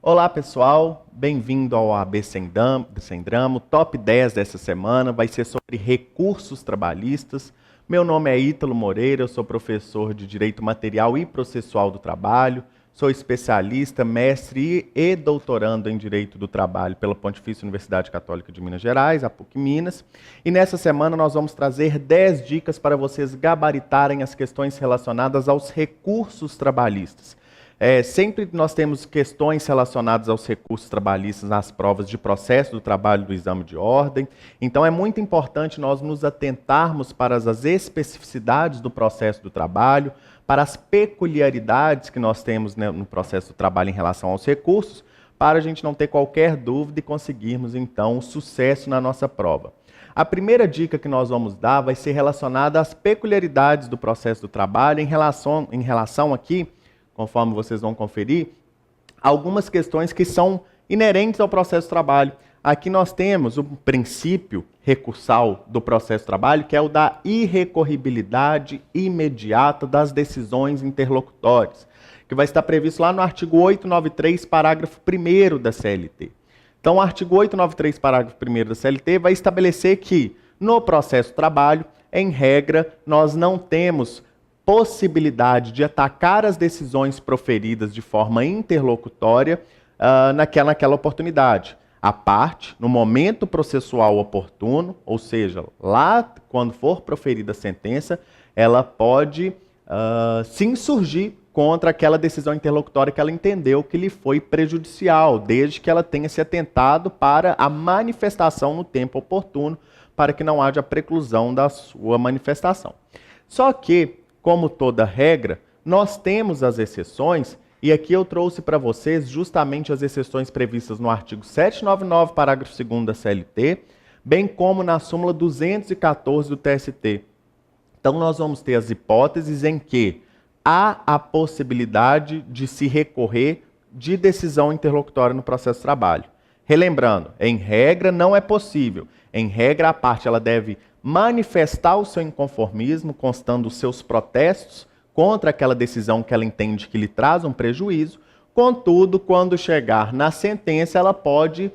Olá pessoal, bem-vindo ao AB Sem Drama. O top 10 dessa semana vai ser sobre recursos trabalhistas. Meu nome é Ítalo Moreira, eu sou professor de Direito Material e Processual do Trabalho, sou especialista, mestre e doutorando em Direito do Trabalho pela Pontifícia Universidade Católica de Minas Gerais, a PUC Minas, e nessa semana nós vamos trazer 10 dicas para vocês gabaritarem as questões relacionadas aos recursos trabalhistas. Sempre nós temos questões relacionadas aos recursos trabalhistas nas provas de processo do trabalho do exame de ordem. Então é muito importante nós nos atentarmos para as especificidades do processo do trabalho, para as peculiaridades que nós temos, né, no processo do trabalho em relação aos recursos, para a gente não ter qualquer dúvida e conseguirmos então o sucesso na nossa prova. A primeira dica que nós vamos dar vai ser relacionada às peculiaridades do processo do trabalho em relação aqui, conforme vocês vão conferir, algumas questões que são inerentes ao processo de trabalho. Aqui nós temos o princípio recursal do processo de trabalho, que é o da irrecorribilidade imediata das decisões interlocutórias, que vai estar previsto lá no artigo 893, parágrafo 1º da CLT. Então, o artigo 893, parágrafo 1º da CLT, vai estabelecer que, no processo de trabalho, em regra, nós não temos possibilidade de atacar as decisões proferidas de forma interlocutória naquela oportunidade. A parte, no momento processual oportuno, ou seja, lá quando for proferida a sentença, ela pode se insurgir contra aquela decisão interlocutória que ela entendeu que lhe foi prejudicial, desde que ela tenha se atentado para a manifestação no tempo oportuno, para que não haja preclusão da sua manifestação. Só que, como toda regra, nós temos as exceções, e aqui eu trouxe para vocês justamente as exceções previstas no artigo 799, parágrafo 2º da CLT, bem como na súmula 214 do TST. Então nós vamos ter as hipóteses em que há a possibilidade de se recorrer de decisão interlocutória no processo de trabalho. Relembrando, em regra não é possível. Em regra, a parte ela deve manifestar o seu inconformismo, constando os seus protestos contra aquela decisão que ela entende que lhe traz um prejuízo. Contudo, quando chegar na sentença, ela pode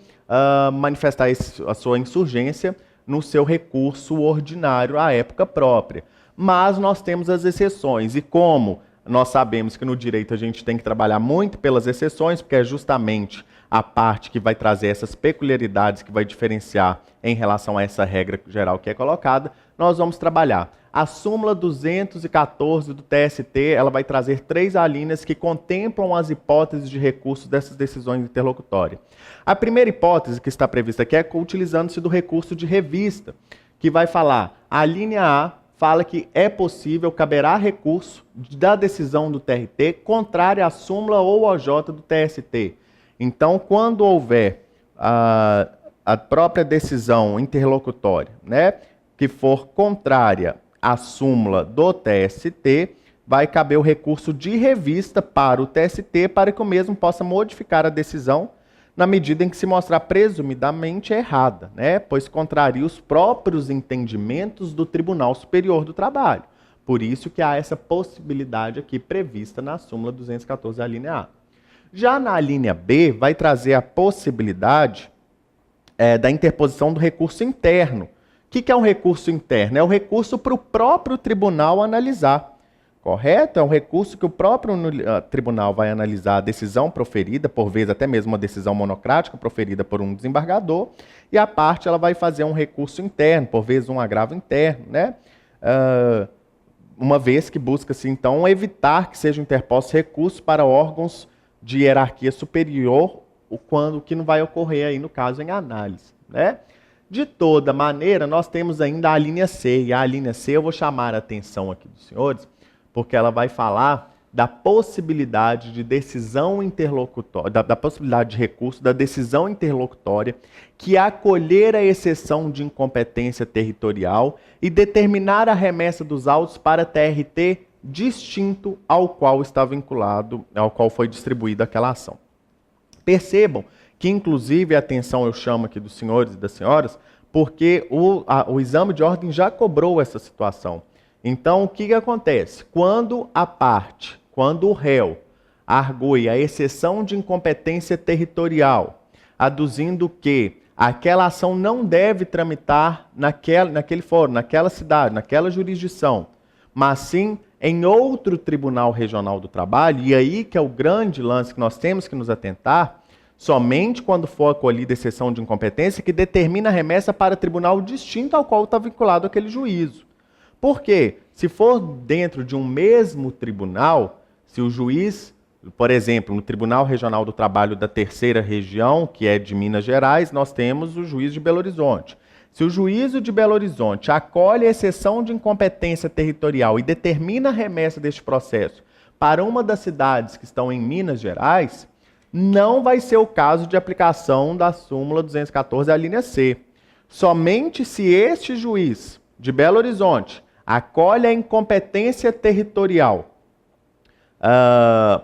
manifestar a sua insurgência no seu recurso ordinário à época própria. Mas nós temos as exceções, e como nós sabemos que no direito a gente tem que trabalhar muito pelas exceções, porque é justamente a parte que vai trazer essas peculiaridades, que vai diferenciar em relação a essa regra geral que é colocada, nós vamos trabalhar. A súmula 214 do TST, ela vai trazer 3 alíneas que contemplam as hipóteses de recurso dessas decisões interlocutórias. A primeira hipótese que está prevista aqui é utilizando-se do recurso de revista, que vai falar, a linha A fala que é possível, caberá recurso da decisão do TRT contrária à súmula ou OJ do TST. Então, quando houver a própria decisão interlocutória, né, que for contrária à súmula do TST, vai caber o recurso de revista para o TST para que o mesmo possa modificar a decisão na medida em que se mostrar presumidamente errada, né, pois contraria os próprios entendimentos do Tribunal Superior do Trabalho. Por isso que há essa possibilidade aqui prevista na súmula 214, a linha A. Já na linha B, vai trazer a possibilidade da interposição do recurso interno. O que é um recurso interno? É o recurso para o próprio tribunal analisar, correto? É um recurso que o próprio tribunal vai analisar a decisão proferida, por vezes até mesmo uma decisão monocrática proferida por um desembargador, e a parte ela vai fazer um recurso interno, por vezes um agravo interno, né? Uma vez que busca-se, então, evitar que sejam interpostos recursos para órgãos de hierarquia superior, o que não vai ocorrer aí, no caso, em análise, né? De toda maneira, nós temos ainda a linha C, e a linha C eu vou chamar a atenção aqui dos senhores, porque ela vai falar da possibilidade de decisão interlocutória, da possibilidade de recurso da decisão interlocutória que acolher a exceção de incompetência territorial e determinar a remessa dos autos para TRT distinto ao qual está vinculado, ao qual foi distribuída aquela ação. Percebam que, inclusive, atenção eu chamo aqui dos senhores e das senhoras, porque o exame de ordem já cobrou essa situação. Então, o que acontece? Quando o réu argue a exceção de incompetência territorial, aduzindo que aquela ação não deve tramitar naquele fórum, naquela cidade, naquela jurisdição, mas sim em outro tribunal regional do trabalho, e aí que é o grande lance que nós temos que nos atentar, somente quando for acolhida a exceção de incompetência que determina a remessa para tribunal distinto ao qual está vinculado aquele juízo. Por quê? Se for dentro de um mesmo tribunal, se o juiz, por exemplo, no Tribunal Regional do Trabalho da Terceira Região, que é de Minas Gerais, nós temos o juiz de Belo Horizonte. Se o juízo de Belo Horizonte acolhe a exceção de incompetência territorial e determina a remessa deste processo para uma das cidades que estão em Minas Gerais, não vai ser o caso de aplicação da súmula 214, a linha C. Somente se este juiz de Belo Horizonte acolhe a incompetência territorial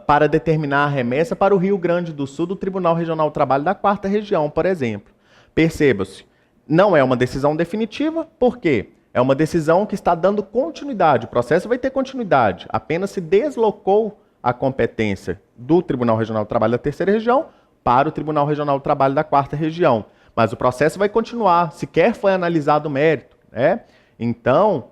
para determinar a remessa para o Rio Grande do Sul do Tribunal Regional do Trabalho da Quarta Região, por exemplo. Perceba-se, não é uma decisão definitiva, por quê? É uma decisão que está dando continuidade, o processo vai ter continuidade, apenas se deslocou a competência do Tribunal Regional do Trabalho da Terceira Região para o Tribunal Regional do Trabalho da Quarta Região. Mas o processo vai continuar, sequer foi analisado o mérito, né? Então,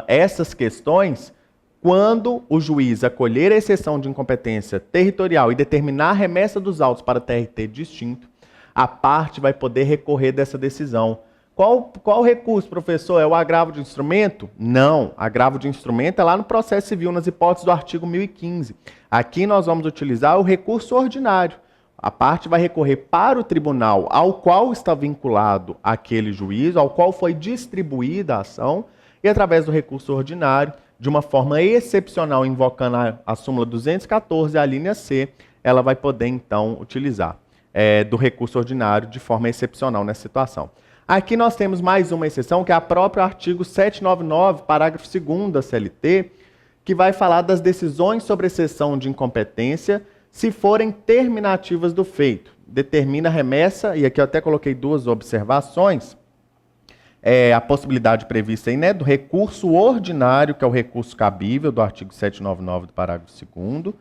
essas questões, quando o juiz acolher a exceção de incompetência territorial e determinar a remessa dos autos para TRT distinto, a parte vai poder recorrer dessa decisão. Qual recurso, professor? É o agravo de instrumento? Não, agravo de instrumento é lá no processo civil, nas hipóteses do artigo 1015. Aqui nós vamos utilizar o recurso ordinário. A parte vai recorrer para o tribunal ao qual está vinculado aquele juízo, ao qual foi distribuída a ação, e através do recurso ordinário, de uma forma excepcional, invocando a súmula 214, a linha C, ela vai poder, então, utilizar do recurso ordinário de forma excepcional nessa situação. Aqui nós temos mais uma exceção, que é a própria artigo 799, parágrafo 2º da CLT, que vai falar das decisões sobre exceção de incompetência se forem terminativas do feito. Determina a remessa, e aqui eu até coloquei duas observações, a possibilidade prevista aí, né, do recurso ordinário, que é o recurso cabível do artigo 799 do parágrafo 2º,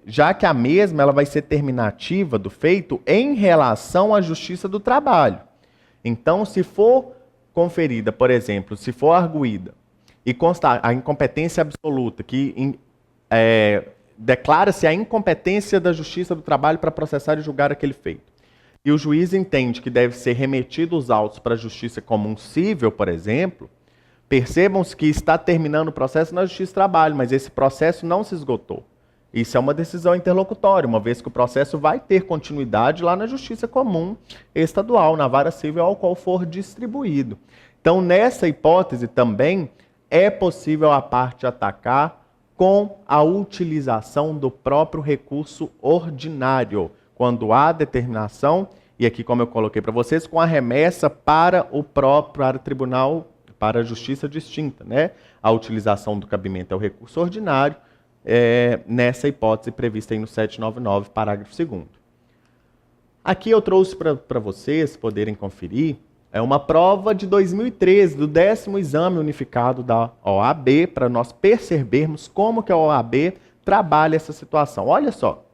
já que a mesma ela vai ser terminativa do feito em relação à Justiça do Trabalho. Então, se for conferida, por exemplo, se for arguída e constar a incompetência absoluta, que declara-se a incompetência da Justiça do Trabalho para processar e julgar aquele feito, e o juiz entende que deve ser remetido os autos para a Justiça Comum Cível, por exemplo, percebam-se que está terminando o processo na Justiça do Trabalho, mas esse processo não se esgotou. Isso é uma decisão interlocutória, uma vez que o processo vai ter continuidade lá na Justiça Comum Estadual, na vara civil ao qual for distribuído. Então, nessa hipótese também, é possível a parte atacar com a utilização do próprio recurso ordinário, quando há determinação, e aqui como eu coloquei para vocês, com a remessa para o próprio tribunal, para a justiça distinta, né? A utilização do cabimento é o recurso ordinário, nessa hipótese prevista aí no 799, parágrafo 2º. Aqui eu trouxe para vocês poderem conferir, uma prova de 2013, do 10º Exame Unificado da OAB, para nós percebermos como que a OAB trabalha essa situação. Olha só,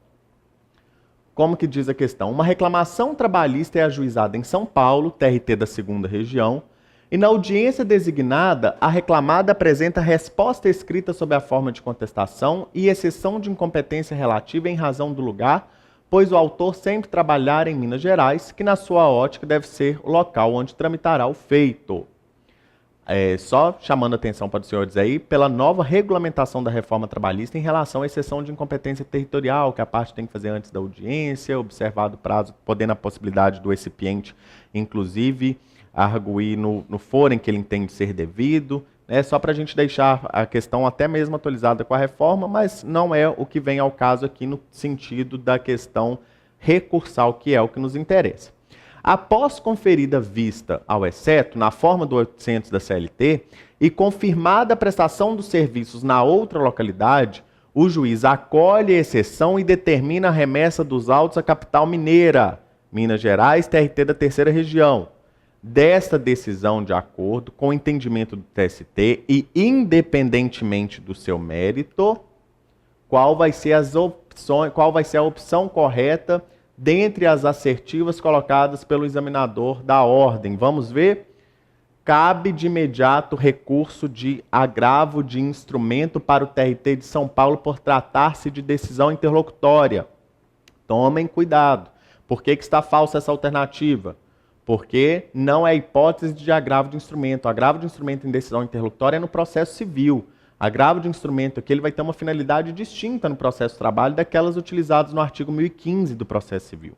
como que diz a questão. Uma reclamação trabalhista é ajuizada em São Paulo, TRT da 2ª Região, e na audiência designada, a reclamada apresenta resposta escrita sob a forma de contestação e exceção de incompetência relativa em razão do lugar, pois o autor sempre trabalhar em Minas Gerais, que na sua ótica deve ser o local onde tramitará o feito. Só chamando a atenção para os senhores aí, pela nova regulamentação da reforma trabalhista em relação à exceção de incompetência territorial, que a parte tem que fazer antes da audiência, observado o prazo, podendo a possibilidade do recipiente, inclusive, arguir no foro em que ele entende ser devido, só para a gente deixar a questão até mesmo atualizada com a reforma, mas não é o que vem ao caso aqui no sentido da questão recursal, que é o que nos interessa. Após conferida vista ao exceto, na forma do 800 da CLT, e confirmada a prestação dos serviços na outra localidade, o juiz acolhe a exceção e determina a remessa dos autos à capital mineira, Minas Gerais, TRT da 3ª Região. Desta decisão, de acordo com o entendimento do TST e independentemente do seu mérito, qual vai ser qual vai ser a opção correta dentre as assertivas colocadas pelo examinador da ordem. Vamos ver? Cabe de imediato recurso de agravo de instrumento para o TRT de São Paulo por tratar-se de decisão interlocutória. Tomem cuidado. Por que está falsa essa alternativa? Porque não é hipótese de agravo de instrumento. Agravo de instrumento em decisão interlocutória é no processo civil. Agravo de instrumento aqui ele vai ter uma finalidade distinta no processo de trabalho daquelas utilizadas no artigo 1015 do processo civil.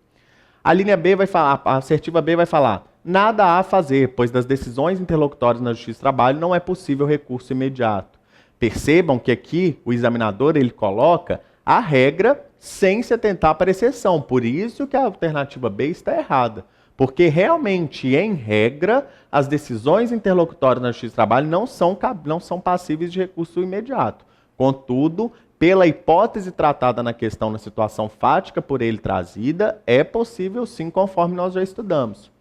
A linha B vai falar, a assertiva B vai falar, nada há a fazer, pois das decisões interlocutórias na Justiça do Trabalho não é possível recurso imediato. Percebam que aqui o examinador ele coloca a regra sem se atentar para a exceção. Por isso que a alternativa B está errada. Porque realmente, em regra, as decisões interlocutórias na Justiça do Trabalho não são passíveis de recurso imediato. Contudo, pela hipótese tratada na questão na situação fática por ele trazida, é possível sim, conforme nós já estudamos.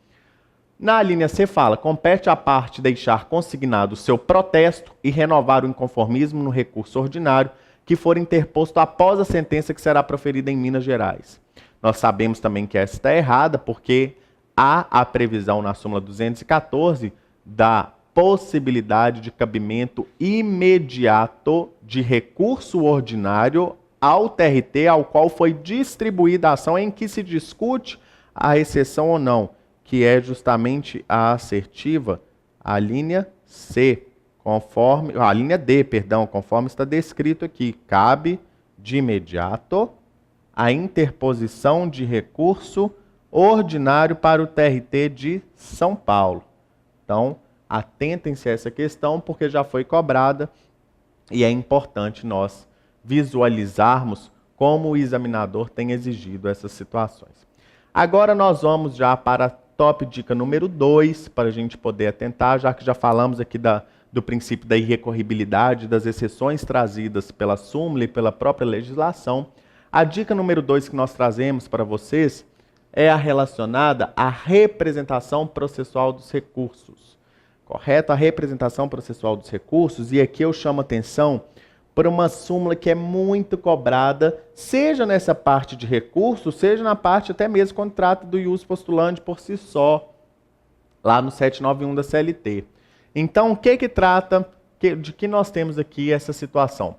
Na linha C fala, compete à parte deixar consignado o seu protesto e renovar o inconformismo no recurso ordinário que for interposto após a sentença que será proferida em Minas Gerais. Nós sabemos também que essa está errada, porque há a previsão na súmula 214 da possibilidade de cabimento imediato de recurso ordinário ao TRT ao qual foi distribuída a ação em que se discute a exceção ou não, que é justamente a assertiva, a linha C, a linha D, perdão, conforme está descrito aqui, cabe de imediato a interposição de recurso ordinário para o TRT de São Paulo. Então, atentem-se a essa questão, porque já foi cobrada e é importante nós visualizarmos como o examinador tem exigido essas situações. Agora nós vamos já para a top dica número 2, para a gente poder atentar, já que já falamos aqui do princípio da irrecorribilidade, das exceções trazidas pela súmula e pela própria legislação. A dica número 2 que nós trazemos para vocês é a relacionada à representação processual dos recursos. Correto? A representação processual dos recursos, e aqui eu chamo atenção para uma súmula que é muito cobrada, seja nessa parte de recurso, seja na parte até mesmo quando trata do ius postulandi por si só, lá no 791 da CLT. Então, o que trata, de que nós temos aqui essa situação?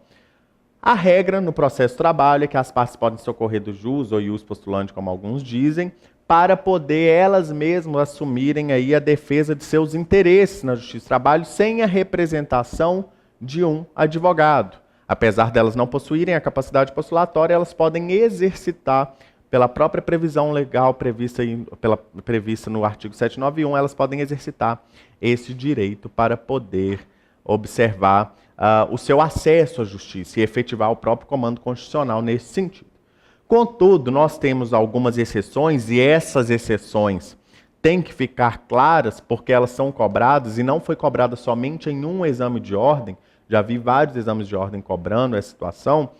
A regra no processo de trabalho é que as partes podem socorrer do jus ou ius postulandi, como alguns dizem, para poder elas mesmas assumirem aí a defesa de seus interesses na Justiça do Trabalho sem a representação de um advogado. Apesar delas não possuírem a capacidade postulatória, elas podem exercitar, pela própria previsão legal prevista no artigo 791, elas podem exercitar esse direito para poder observar o seu acesso à justiça e efetivar o próprio comando constitucional nesse sentido. Contudo, nós temos algumas exceções, e essas exceções têm que ficar claras, porque elas são cobradas, e não foi cobrada somente em um exame de ordem, já vi vários exames de ordem cobrando essa situação,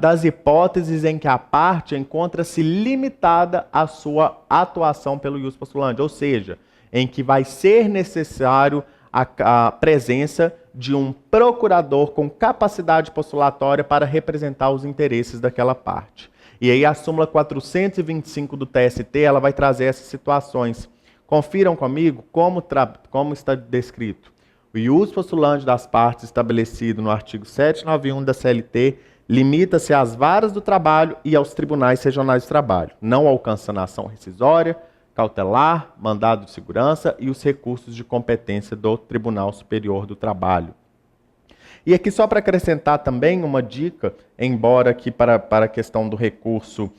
das hipóteses em que a parte encontra-se limitada à sua atuação pelo ius postulandi, ou seja, em que vai ser necessário a presença de um procurador com capacidade postulatória para representar os interesses daquela parte. E aí a súmula 425 do TST, ela vai trazer essas situações. Confiram comigo como está descrito. O ius postulandi das partes estabelecido no artigo 791 da CLT limita-se às varas do trabalho e aos tribunais regionais do trabalho, não alcançando a ação rescisória, cautelar, mandado de segurança e os recursos de competência do Tribunal Superior do Trabalho. E aqui só para acrescentar também uma dica, embora aqui para a questão do recurso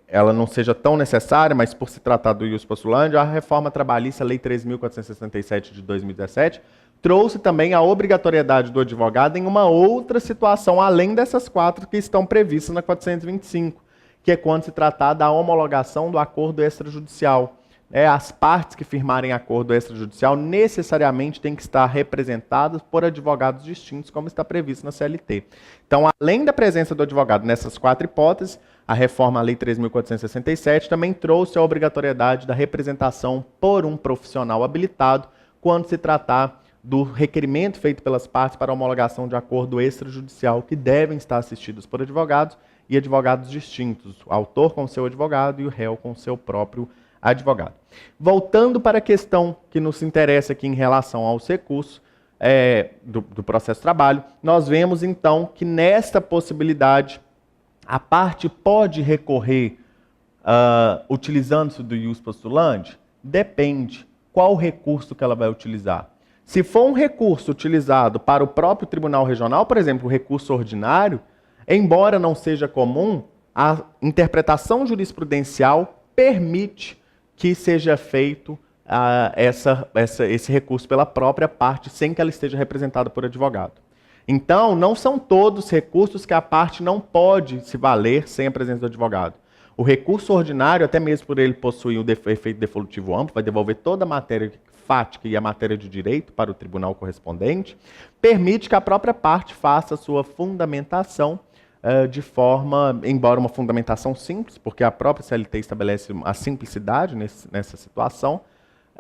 ela não seja tão necessária, mas por se tratar do ius postulandi, a reforma trabalhista, Lei 3.467 de 2017, trouxe também a obrigatoriedade do advogado em uma outra situação, além dessas 4 que estão previstas na 425, que é quando se tratar da homologação do acordo extrajudicial. As partes que firmarem acordo extrajudicial necessariamente têm que estar representadas por advogados distintos, como está previsto na CLT. Então, além da presença do advogado nessas 4 hipóteses, a reforma à Lei 3.467 também trouxe a obrigatoriedade da representação por um profissional habilitado quando se tratar do requerimento feito pelas partes para homologação de acordo extrajudicial, que devem estar assistidos por advogados e advogados distintos, o autor com seu advogado e o réu com seu próprio advogado. Voltando para a questão que nos interessa aqui em relação aos recursos do processo de trabalho, nós vemos então que nesta possibilidade a parte pode recorrer utilizando-se do ius postulandi? Depende. Qual o recurso que ela vai utilizar? Se for um recurso utilizado para o próprio Tribunal Regional, por exemplo, o recurso ordinário, embora não seja comum, a interpretação jurisprudencial permite que seja feito esse recurso pela própria parte, sem que ela esteja representada por advogado. Então, não são todos recursos que a parte não pode se valer sem a presença do advogado. O recurso ordinário, até mesmo por ele possuir o efeito devolutivo amplo, vai devolver toda a matéria fática e a matéria de direito para o tribunal correspondente, permite que a própria parte faça a sua fundamentação de forma, embora uma fundamentação simples, porque a própria CLT estabelece a simplicidade nessa situação,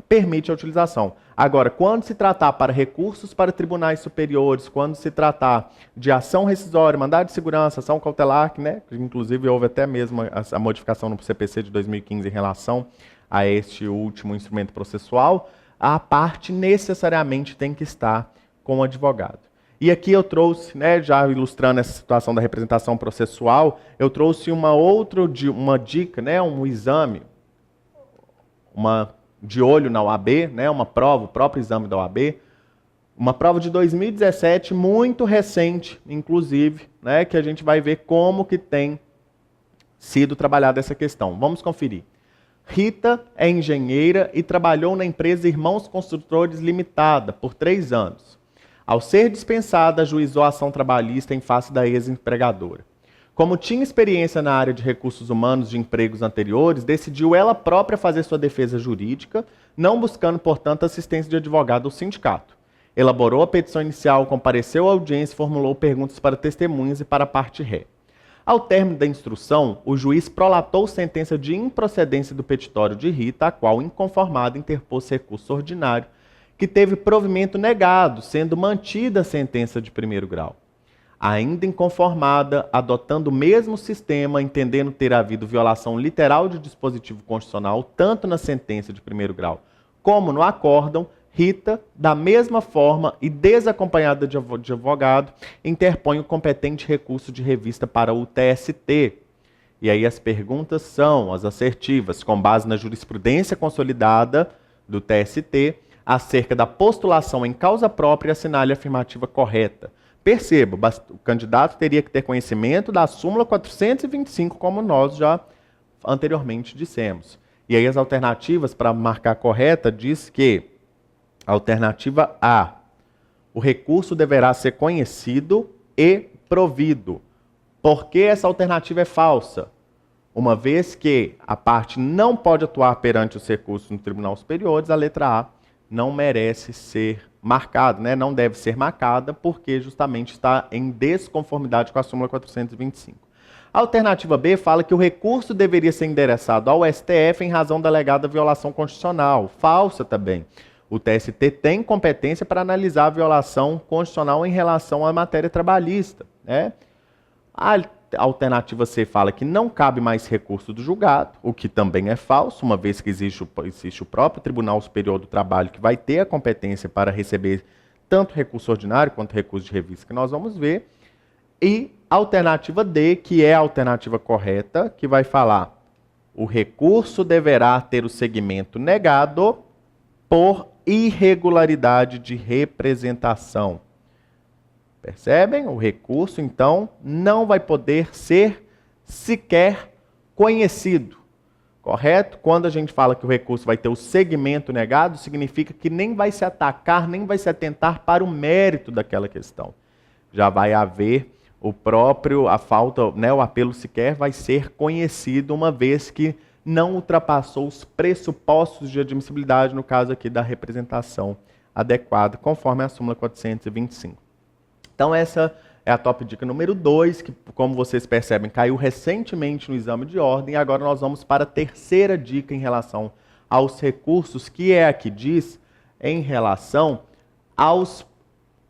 permite a utilização. Agora, quando se tratar para recursos para tribunais superiores, quando se tratar de ação rescisória, mandado de segurança, ação cautelar, né, inclusive houve até mesmo a modificação no CPC de 2015 em relação a este último instrumento processual, a parte necessariamente tem que estar com o advogado. E aqui eu trouxe, né, já ilustrando essa situação da representação processual, eu trouxe uma dica, né, um exame, de olho na OAB, né, uma prova, o próprio exame da OAB, uma prova de 2017, muito recente, inclusive, né, que a gente vai ver como que tem sido trabalhada essa questão. Vamos conferir. Rita é engenheira e trabalhou na empresa Irmãos Construtores Limitada por 3 anos. Ao ser dispensada, ajuizou a ação trabalhista em face da ex-empregadora. Como tinha experiência na área de recursos humanos de empregos anteriores, decidiu ela própria fazer sua defesa jurídica, não buscando, portanto, assistência de advogado ou sindicato. Elaborou a petição inicial, compareceu à audiência e formulou perguntas para testemunhas e para a parte ré. Ao término da instrução, o juiz prolatou sentença de improcedência do petitório de Rita, a qual, inconformada, interpôs recurso ordinário, que teve provimento negado, sendo mantida a sentença de primeiro grau. Ainda inconformada, adotando o mesmo sistema, entendendo ter havido violação literal de dispositivo constitucional, tanto na sentença de primeiro grau como no acórdão, Rita, da mesma forma e desacompanhada de advogado, interpõe o competente recurso de revista para o TST. E aí as perguntas são as assertivas, com base na jurisprudência consolidada do TST, acerca da postulação em causa própria e assinale a afirmativa correta. Perceba, o candidato teria que ter conhecimento da súmula 425, como nós já anteriormente dissemos. E aí as alternativas para marcar correta diz que alternativa A, o recurso deverá ser conhecido e provido. Por que essa alternativa é falsa? Uma vez que a parte não pode atuar perante os recursos no Tribunal Superior, a letra A não merece ser marcada, né? Não deve ser marcada, porque justamente está em desconformidade com a súmula 425. A alternativa B fala que o recurso deveria ser endereçado ao STF em razão da alegada violação constitucional. Falsa também. O TST tem competência para analisar a violação constitucional em relação à matéria trabalhista, né? A alternativa C fala que não cabe mais recurso do julgado, o que também é falso, uma vez que existe o próprio Tribunal Superior do Trabalho que vai ter a competência para receber tanto recurso ordinário quanto recurso de revista, que nós vamos ver. E a alternativa D, que é a alternativa correta, que vai falar: o recurso deverá ter o segmento negado por irregularidade de representação. Percebem? O recurso, então, não vai poder ser sequer conhecido. Correto? Quando a gente fala que o recurso vai ter o segmento negado, significa que nem vai se atacar, nem vai se atentar para o mérito daquela questão. Já vai haver a falta, né, o apelo sequer vai ser conhecido, uma vez que não ultrapassou os pressupostos de admissibilidade, no caso aqui da representação adequada, conforme a súmula 425. Então essa é a top dica número 2, que, como vocês percebem, caiu recentemente no exame de ordem. E agora nós vamos para a terceira dica em relação aos recursos, que é a que diz em relação aos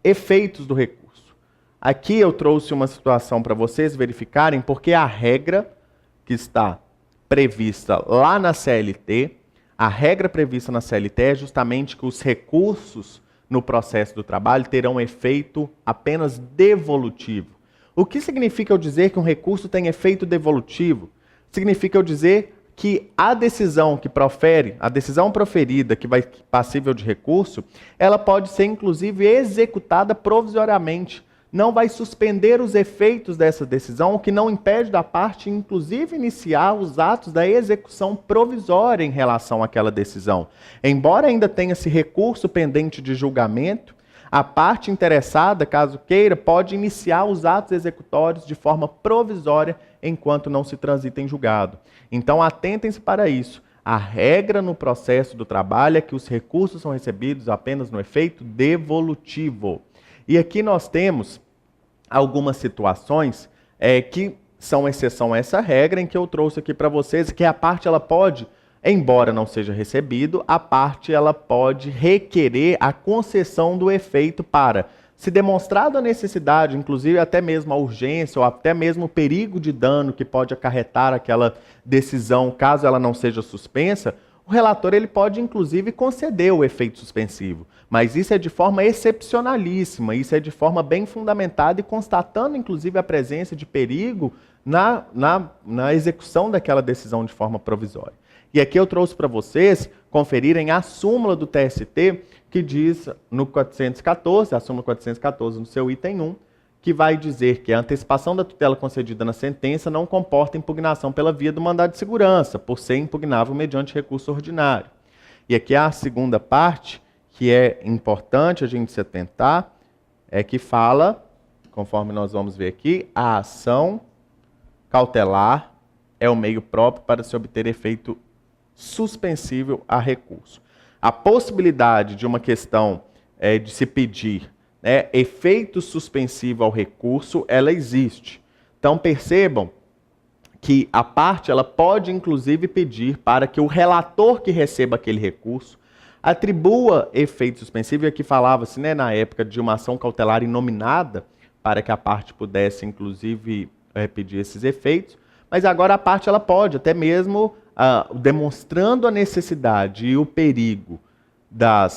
efeitos do recurso. Aqui eu trouxe uma situação para vocês verificarem, porque a regra que está prevista lá na CLT, a regra prevista na CLT é justamente que os recursos no processo do trabalho terão efeito apenas devolutivo. O que significa eu dizer que um recurso tem efeito devolutivo? Significa eu dizer que a decisão que profere, a decisão proferida que vai passível de recurso, ela pode ser inclusive executada provisoriamente. Não vai suspender os efeitos dessa decisão, o que não impede da parte, inclusive, iniciar os atos da execução provisória em relação àquela decisão. Embora ainda tenha esse recurso pendente de julgamento, a parte interessada, caso queira, pode iniciar os atos executórios de forma provisória enquanto não se transita em julgado. Então, atentem-se para isso. A regra no processo do trabalho é que os recursos são recebidos apenas no efeito devolutivo. E aqui nós temos algumas situações que são exceção a essa regra, em que eu trouxe aqui para vocês, que a parte ela pode, embora não seja recebido, a parte ela pode requerer a concessão do efeito para, se demonstrada a necessidade, inclusive até mesmo a urgência ou até mesmo o perigo de dano que pode acarretar aquela decisão, caso ela não seja suspensa, o relator ele pode inclusive conceder o efeito suspensivo. Mas isso é de forma excepcionalíssima, isso é de forma bem fundamentada e constatando inclusive a presença de perigo na execução daquela decisão de forma provisória. E aqui eu trouxe para vocês conferirem a súmula do TST, que diz no 414, a súmula 414 no seu item 1, que vai dizer que a antecipação da tutela concedida na sentença não comporta impugnação pela via do mandado de segurança, por ser impugnável mediante recurso ordinário. E aqui a segunda parte, que é importante a gente se atentar, é que fala, conforme nós vamos ver aqui, a ação cautelar é o meio próprio para se obter efeito suspensível a recurso. A possibilidade de uma questão de se pedir efeito suspensivo ao recurso, ela existe. Então percebam que a parte ela pode inclusive pedir para que o relator que receba aquele recurso atribua efeito suspensivo, e aqui falava-se na época de uma ação cautelar inominada, para que a parte pudesse inclusive pedir esses efeitos, mas agora a parte ela pode, até mesmo demonstrando a necessidade e o perigo da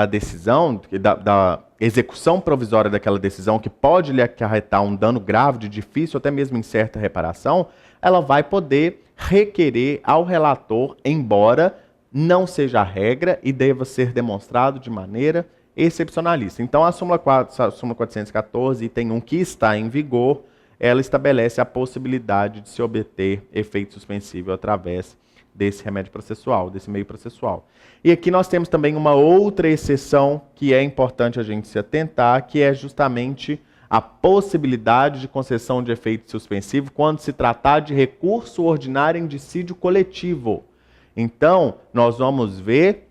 decisão, da execução provisória daquela decisão, que pode lhe acarretar um dano grave, de difícil, até mesmo incerta reparação, ela vai poder requerer ao relator, embora não seja a regra e deva ser demonstrado de maneira excepcionalista. Então, a súmula 414, item 1, que está em vigor, ela estabelece a possibilidade de se obter efeito suspensível através desse remédio processual, desse meio processual. E aqui nós temos também uma outra exceção que é importante a gente se atentar, que é justamente a possibilidade de concessão de efeito suspensivo quando se tratar de recurso ordinário em dissídio coletivo. Então, nós vamos ver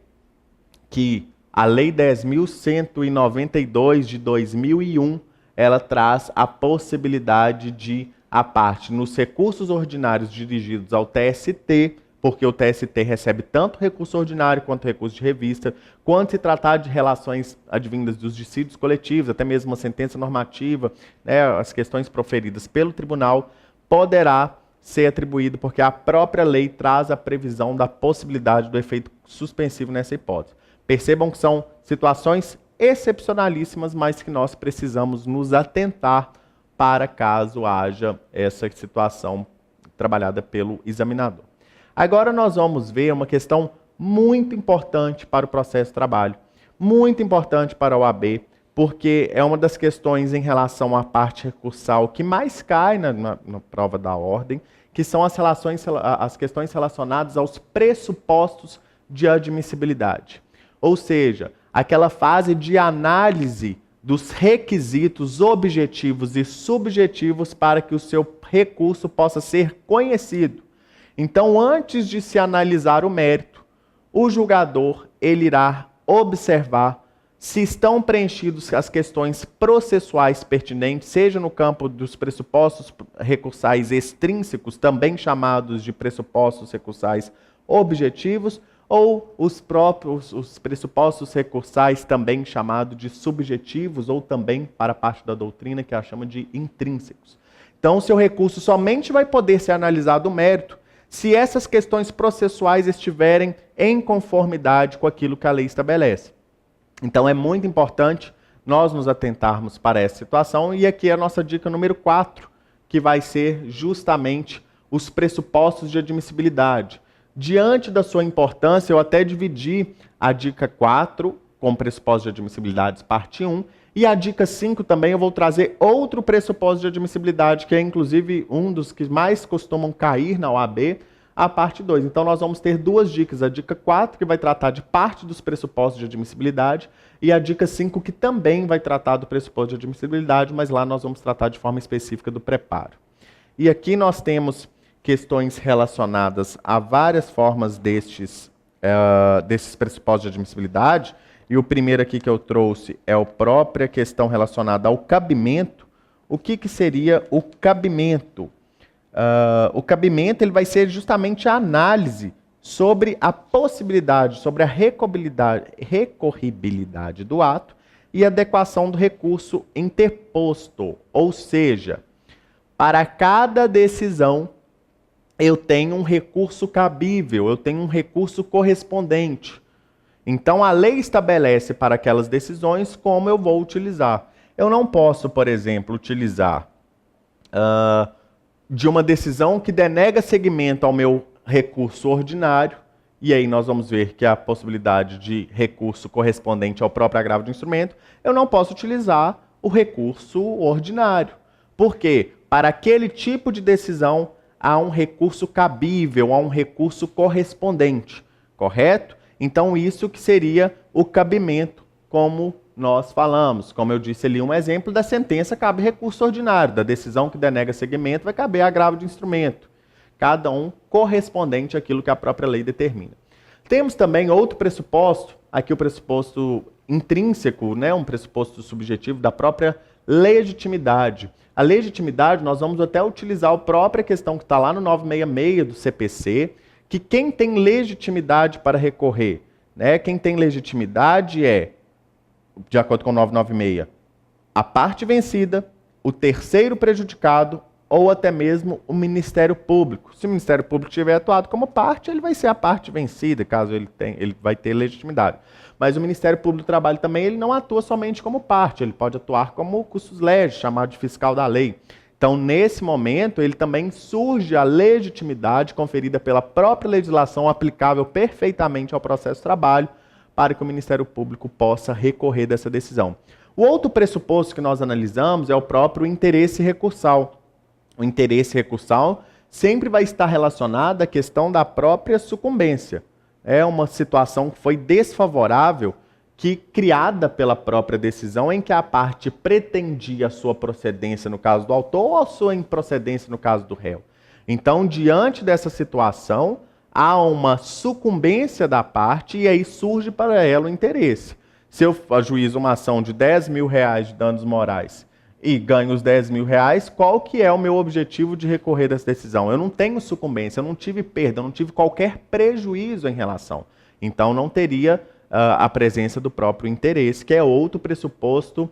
que a Lei 10.192 de 2001, ela traz a possibilidade de, a parte, nos recursos ordinários dirigidos ao TST, porque o TST recebe tanto recurso ordinário quanto recurso de revista, quando se tratar de relações advindas dos dissídios coletivos, até mesmo uma sentença normativa, as questões proferidas pelo tribunal, poderá ser atribuído, porque a própria lei traz a previsão da possibilidade do efeito suspensivo nessa hipótese. Percebam que são situações excepcionalíssimas, mas que nós precisamos nos atentar para caso haja essa situação trabalhada pelo examinador. Agora nós vamos ver uma questão muito importante para o processo de trabalho, muito importante para a OAB, porque é uma das questões em relação à parte recursal que mais cai na prova da ordem, que são as questões relacionadas aos pressupostos de admissibilidade. Ou seja, aquela fase de análise dos requisitos objetivos e subjetivos para que o seu recurso possa ser conhecido. Então, antes de se analisar o mérito, o julgador ele irá observar se estão preenchidos as questões processuais pertinentes, seja no campo dos pressupostos recursais extrínsecos, também chamados de pressupostos recursais objetivos, ou os pressupostos recursais, também chamados de subjetivos, ou também, para a parte da doutrina, que a chama de intrínsecos. Então, o seu recurso somente vai poder ser analisado o mérito se essas questões processuais estiverem em conformidade com aquilo que a lei estabelece. Então, é muito importante nós nos atentarmos para essa situação, e aqui é a nossa dica número 4, que vai ser justamente os pressupostos de admissibilidade. Diante da sua importância, eu até dividi a dica 4 com pressupostos de admissibilidade, parte 1, e a dica 5 também eu vou trazer outro pressuposto de admissibilidade, que é inclusive um dos que mais costumam cair na OAB, a parte 2. Então nós vamos ter duas dicas, a dica 4, que vai tratar de parte dos pressupostos de admissibilidade, e a dica 5, que também vai tratar do pressuposto de admissibilidade, mas lá nós vamos tratar de forma específica do preparo. E aqui nós temos questões relacionadas a várias formas desses pressupostos de admissibilidade, e o primeiro aqui que eu trouxe é a própria questão relacionada ao cabimento. O que seria o cabimento? O cabimento ele vai ser justamente a análise sobre a possibilidade, sobre a recorribilidade do ato e adequação do recurso interposto. Ou seja, para cada decisão, eu tenho um recurso cabível, eu tenho um recurso correspondente. Então, a lei estabelece para aquelas decisões como eu vou utilizar. Eu não posso, por exemplo, utilizar de uma decisão que denega seguimento ao meu recurso ordinário, e aí nós vamos ver que a possibilidade de recurso correspondente ao próprio agravo do instrumento, eu não posso utilizar o recurso ordinário. Por quê? Para aquele tipo de decisão, há um recurso cabível, há um recurso correspondente, correto? Então, isso que seria o cabimento, como nós falamos. Como eu disse ali, um exemplo da sentença cabe recurso ordinário, da decisão que denega seguimento vai caber agravo de instrumento. Cada um correspondente àquilo que a própria lei determina. Temos também outro pressuposto, aqui o pressuposto intrínseco, né, um pressuposto subjetivo da própria legitimidade. A legitimidade, nós vamos até utilizar a própria questão que está lá no 966 do CPC, que quem tem legitimidade para recorrer, né, quem tem legitimidade é, de acordo com o 996, a parte vencida, o terceiro prejudicado ou até mesmo o Ministério Público. Se o Ministério Público tiver atuado como parte, ele vai ser a parte vencida, caso ele vai ter legitimidade. Mas o Ministério Público do Trabalho também ele não atua somente como parte, ele pode atuar como custos legis, chamado de fiscal da lei. Então, nesse momento, ele também surge a legitimidade conferida pela própria legislação aplicável perfeitamente ao processo de trabalho para que o Ministério Público possa recorrer dessa decisão. O outro pressuposto que nós analisamos é o próprio interesse recursal. O interesse recursal sempre vai estar relacionado à questão da própria sucumbência. É uma situação que foi desfavorável, que criada pela própria decisão, em que a parte pretendia a sua procedência no caso do autor ou a sua improcedência no caso do réu. Então, diante dessa situação, há uma sucumbência da parte e aí surge para ela o interesse. Se eu ajuizo uma ação de R$10 mil de danos morais e ganho os R$10 mil, qual que é o meu objetivo de recorrer dessa decisão? Eu não tenho sucumbência, eu não tive perda, eu não tive qualquer prejuízo em relação. Então, não teria a presença do próprio interesse, que é outro pressuposto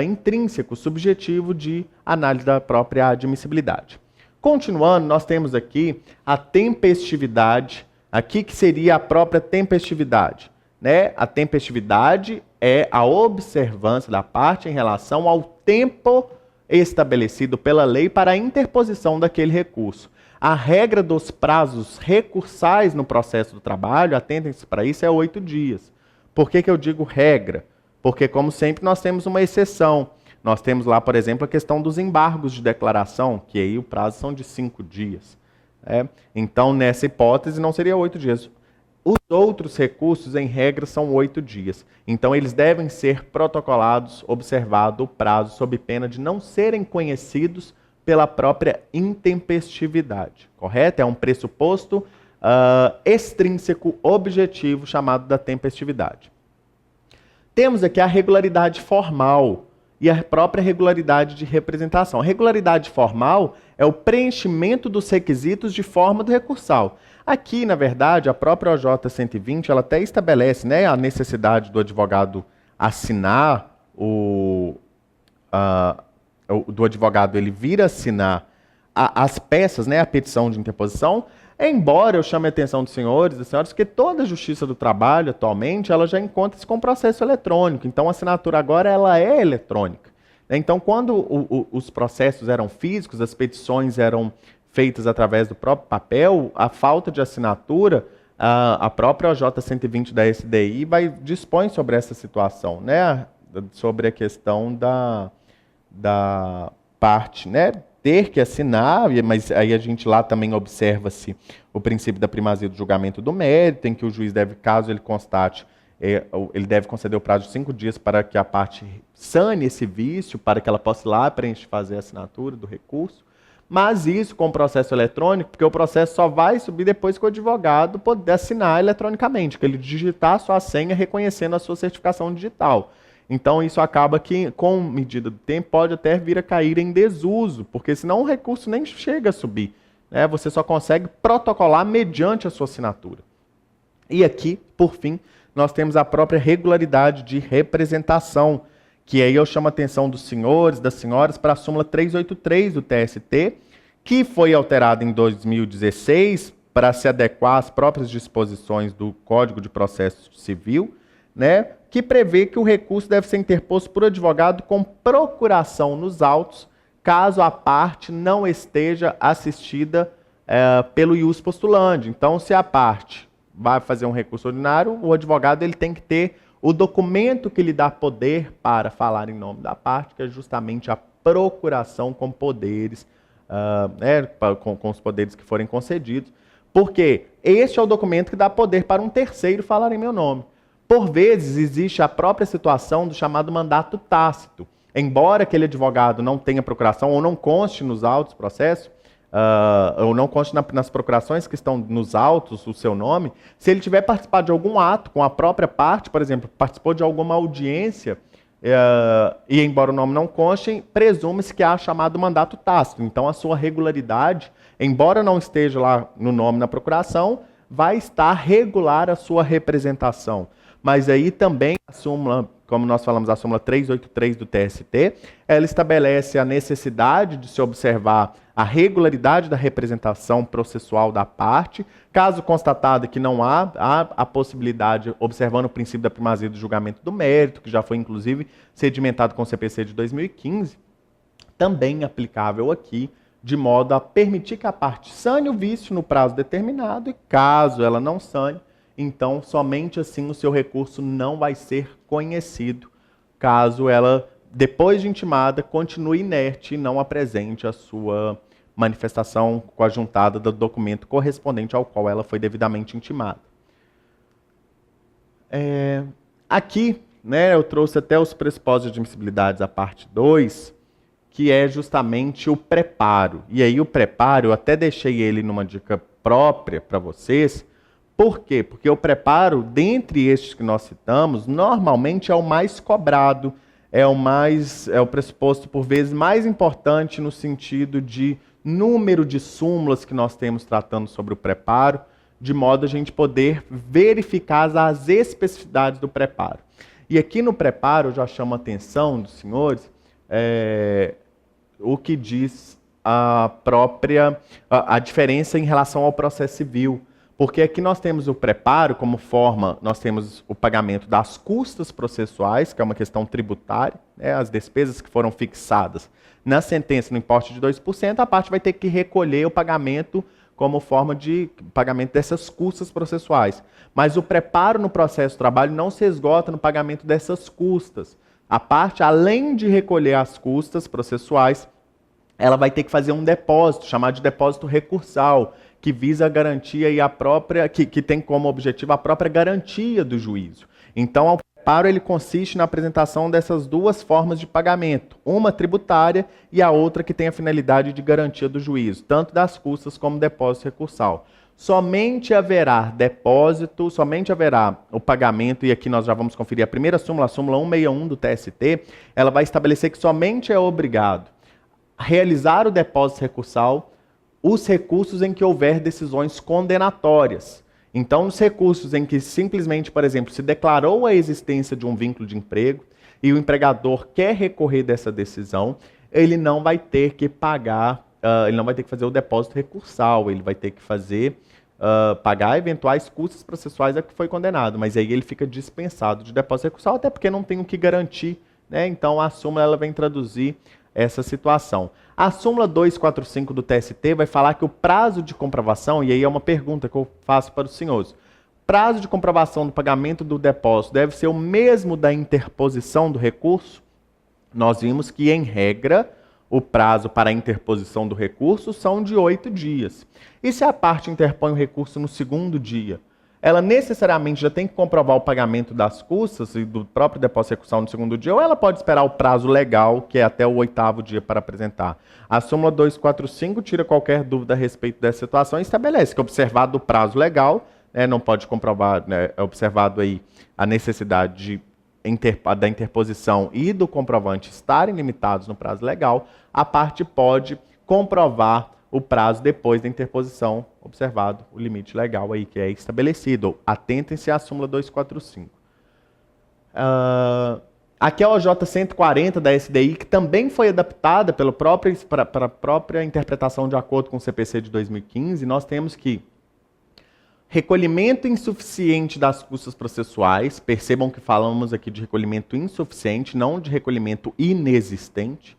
intrínseco, subjetivo de análise da própria admissibilidade. Continuando, nós temos aqui a tempestividade. Aqui que seria a própria tempestividade, né? A tempestividade é a observância da parte em relação ao tempo estabelecido pela lei para a interposição daquele recurso. A regra dos prazos recursais no processo do trabalho, atentem-se para isso, é 8 dias. Por que eu digo regra? Porque, como sempre, nós temos uma exceção. Nós temos lá, por exemplo, a questão dos embargos de declaração, que aí o prazo são de 5 dias. Então, nessa hipótese, não seria 8 dias. Os outros recursos, em regra, são 8 dias. Então, eles devem ser protocolados, observado o prazo, sob pena de não serem conhecidos pela própria intempestividade, correto? É um pressuposto extrínseco objetivo chamado da tempestividade. Temos aqui a regularidade formal. e a própria regularidade de representação. A regularidade formal é o preenchimento dos requisitos de forma do recursal. Aqui, na verdade, a própria OJ 120, ela até estabelece, né, a necessidade do advogado assinar do advogado ele vir assinar as peças, né, a petição de interposição, embora eu chame a atenção dos senhores e das senhoras que toda a Justiça do Trabalho, atualmente, ela já encontra-se com processo eletrônico. Então, a assinatura agora ela é eletrônica. Então, quando os processos eram físicos, as petições eram feitas através do próprio papel, a falta de assinatura, a própria OJ 120 da SDI dispõe sobre essa situação, né, sobre a questão da parte, né, ter que assinar, mas aí a gente lá também observa-se o princípio da primazia do julgamento do mérito, em que o juiz deve, caso ele constate, ele deve conceder o prazo de 5 dias para que a parte sane esse vício, para que ela possa ir lá fazer a assinatura do recurso. Mas isso com o processo eletrônico, porque o processo só vai subir depois que o advogado poder assinar eletronicamente, que ele digitar a sua senha reconhecendo a sua certificação digital. Então, isso acaba que, com medida do tempo, pode até vir a cair em desuso, porque senão o recurso nem chega a subir, né? Você só consegue protocolar mediante a sua assinatura. E aqui, por fim, nós temos a própria regularidade de representação, que aí eu chamo a atenção dos senhores, das senhoras, para a súmula 383 do TST, que foi alterada em 2016 para se adequar às próprias disposições do Código de Processo Civil, né, que prevê que o recurso deve ser interposto por advogado com procuração nos autos, caso a parte não esteja assistida pelo ius postulandi. Então, se a parte vai fazer um recurso ordinário, o advogado ele tem que ter o documento que lhe dá poder para falar em nome da parte, que é justamente a procuração com poderes, com os poderes que forem concedidos, porque este é o documento que dá poder para um terceiro falar em meu nome. Por vezes, existe a própria situação do chamado mandato tácito. Embora aquele advogado não tenha procuração ou não conste nos autos do processo, ou não conste nas procurações que estão nos autos o seu nome, se ele tiver participado de algum ato com a própria parte, por exemplo, participou de alguma audiência, e embora o nome não conste, presume-se que há chamado mandato tácito. Então, a sua regularidade, embora não esteja lá no nome na procuração, vai estar regular a sua representação. Mas aí também a súmula, como nós falamos, a súmula 383 do TST, ela estabelece a necessidade de se observar a regularidade da representação processual da parte, caso constatado que não há a possibilidade, observando o princípio da primazia do julgamento do mérito, que já foi inclusive sedimentado com o CPC de 2015, também aplicável aqui, de modo a permitir que a parte sane o vício no prazo determinado e, caso ela não sane, então somente assim o seu recurso não vai ser conhecido, caso ela, depois de intimada, continue inerte e não apresente a sua manifestação coadjuntada do documento correspondente ao qual ela foi devidamente intimada. Aqui, né, eu trouxe até os pressupostos de admissibilidade da parte 2, que é justamente o preparo. E aí o preparo, eu até deixei ele numa dica própria para vocês. Por quê? Porque o preparo, dentre estes que nós citamos, normalmente é o mais cobrado, é o pressuposto, por vezes, mais importante no sentido de número de súmulas que nós temos tratando sobre o preparo, de modo a gente poder verificar as especificidades do preparo. E aqui no preparo, eu já chamo a atenção dos senhores, o que diz a diferença em relação ao processo civil. Porque aqui nós temos o preparo como forma, nós temos o pagamento das custas processuais, que é uma questão tributária, né, as despesas que foram fixadas na sentença no importe de 2%, a parte vai ter que recolher o pagamento como forma de pagamento dessas custas processuais. Mas o preparo no processo de trabalho não se esgota no pagamento dessas custas. A parte, além de recolher as custas processuais, ela vai ter que fazer um depósito, chamado de depósito recursal, que visa a garantia e que tem como objetivo a própria garantia do juízo. Então, o preparo ele consiste na apresentação dessas duas formas de pagamento, uma tributária e a outra que tem a finalidade de garantia do juízo, tanto das custas como depósito recursal. somente haverá depósito, somente haverá o pagamento, e aqui nós já vamos conferir a primeira súmula, a súmula 161 do TST, ela vai estabelecer que somente é obrigado a realizar o depósito recursal os recursos em que houver decisões condenatórias. Então, nos recursos em que simplesmente, por exemplo, se declarou a existência de um vínculo de emprego e o empregador quer recorrer dessa decisão, ele não vai ter que pagar, ele não vai ter que fazer o depósito recursal, ele vai ter que pagar eventuais custos processuais a que foi condenado, mas aí ele fica dispensado de depósito recursal, até porque não tem o que garantir, né? Então a súmula ela vem traduzir essa situação. A súmula 245 do TST vai falar que o prazo de comprovação, e aí é uma pergunta que eu faço para os senhores, prazo de comprovação do pagamento do depósito deve ser o mesmo da interposição do recurso? Nós vimos que, em regra, o prazo para a interposição do recurso são de 8 dias. E se a parte interpõe o recurso no segundo dia? Ela necessariamente já tem que comprovar o pagamento das custas e do próprio depósito recursal no segundo dia, ou ela pode esperar o prazo legal, que é até o 8º dia para apresentar? A súmula 245 tira qualquer dúvida a respeito dessa situação e estabelece que, observado o prazo legal, não pode comprovar, é observado aí a necessidade da interposição e do comprovante estarem limitados no prazo legal, a parte pode comprovar o prazo depois da interposição, observado o limite legal aí que é estabelecido. Atentem-se à súmula 245. Aqui é a OJ 140 da SDI, que também foi adaptada para a própria interpretação de acordo com o CPC de 2015. Nós temos que recolhimento insuficiente das custas processuais, percebam que falamos aqui de recolhimento insuficiente, não de recolhimento inexistente,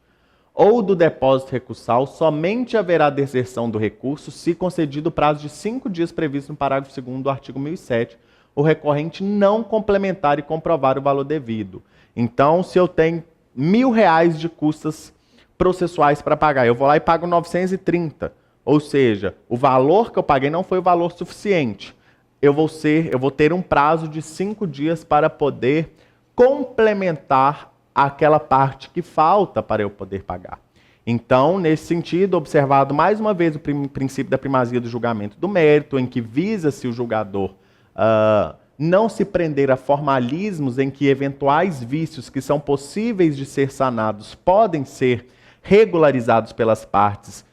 ou do depósito recursal, somente haverá deserção do recurso se concedido o prazo de 5 dias previsto no parágrafo 2º do artigo 1007, o recorrente não complementar e comprovar o valor devido. Então, se eu tenho R$1.000 de custas processuais para pagar, eu vou lá e pago 930, ou seja, o valor que eu paguei não foi o valor suficiente. Eu vou ter um prazo de 5 dias para poder complementar aquela parte que falta para eu poder pagar. Então, nesse sentido, observado mais uma vez o princípio da primazia do julgamento do mérito, em que visa-se o julgador não se prender a formalismos em que eventuais vícios que são possíveis de ser sanados podem ser regularizados pelas partes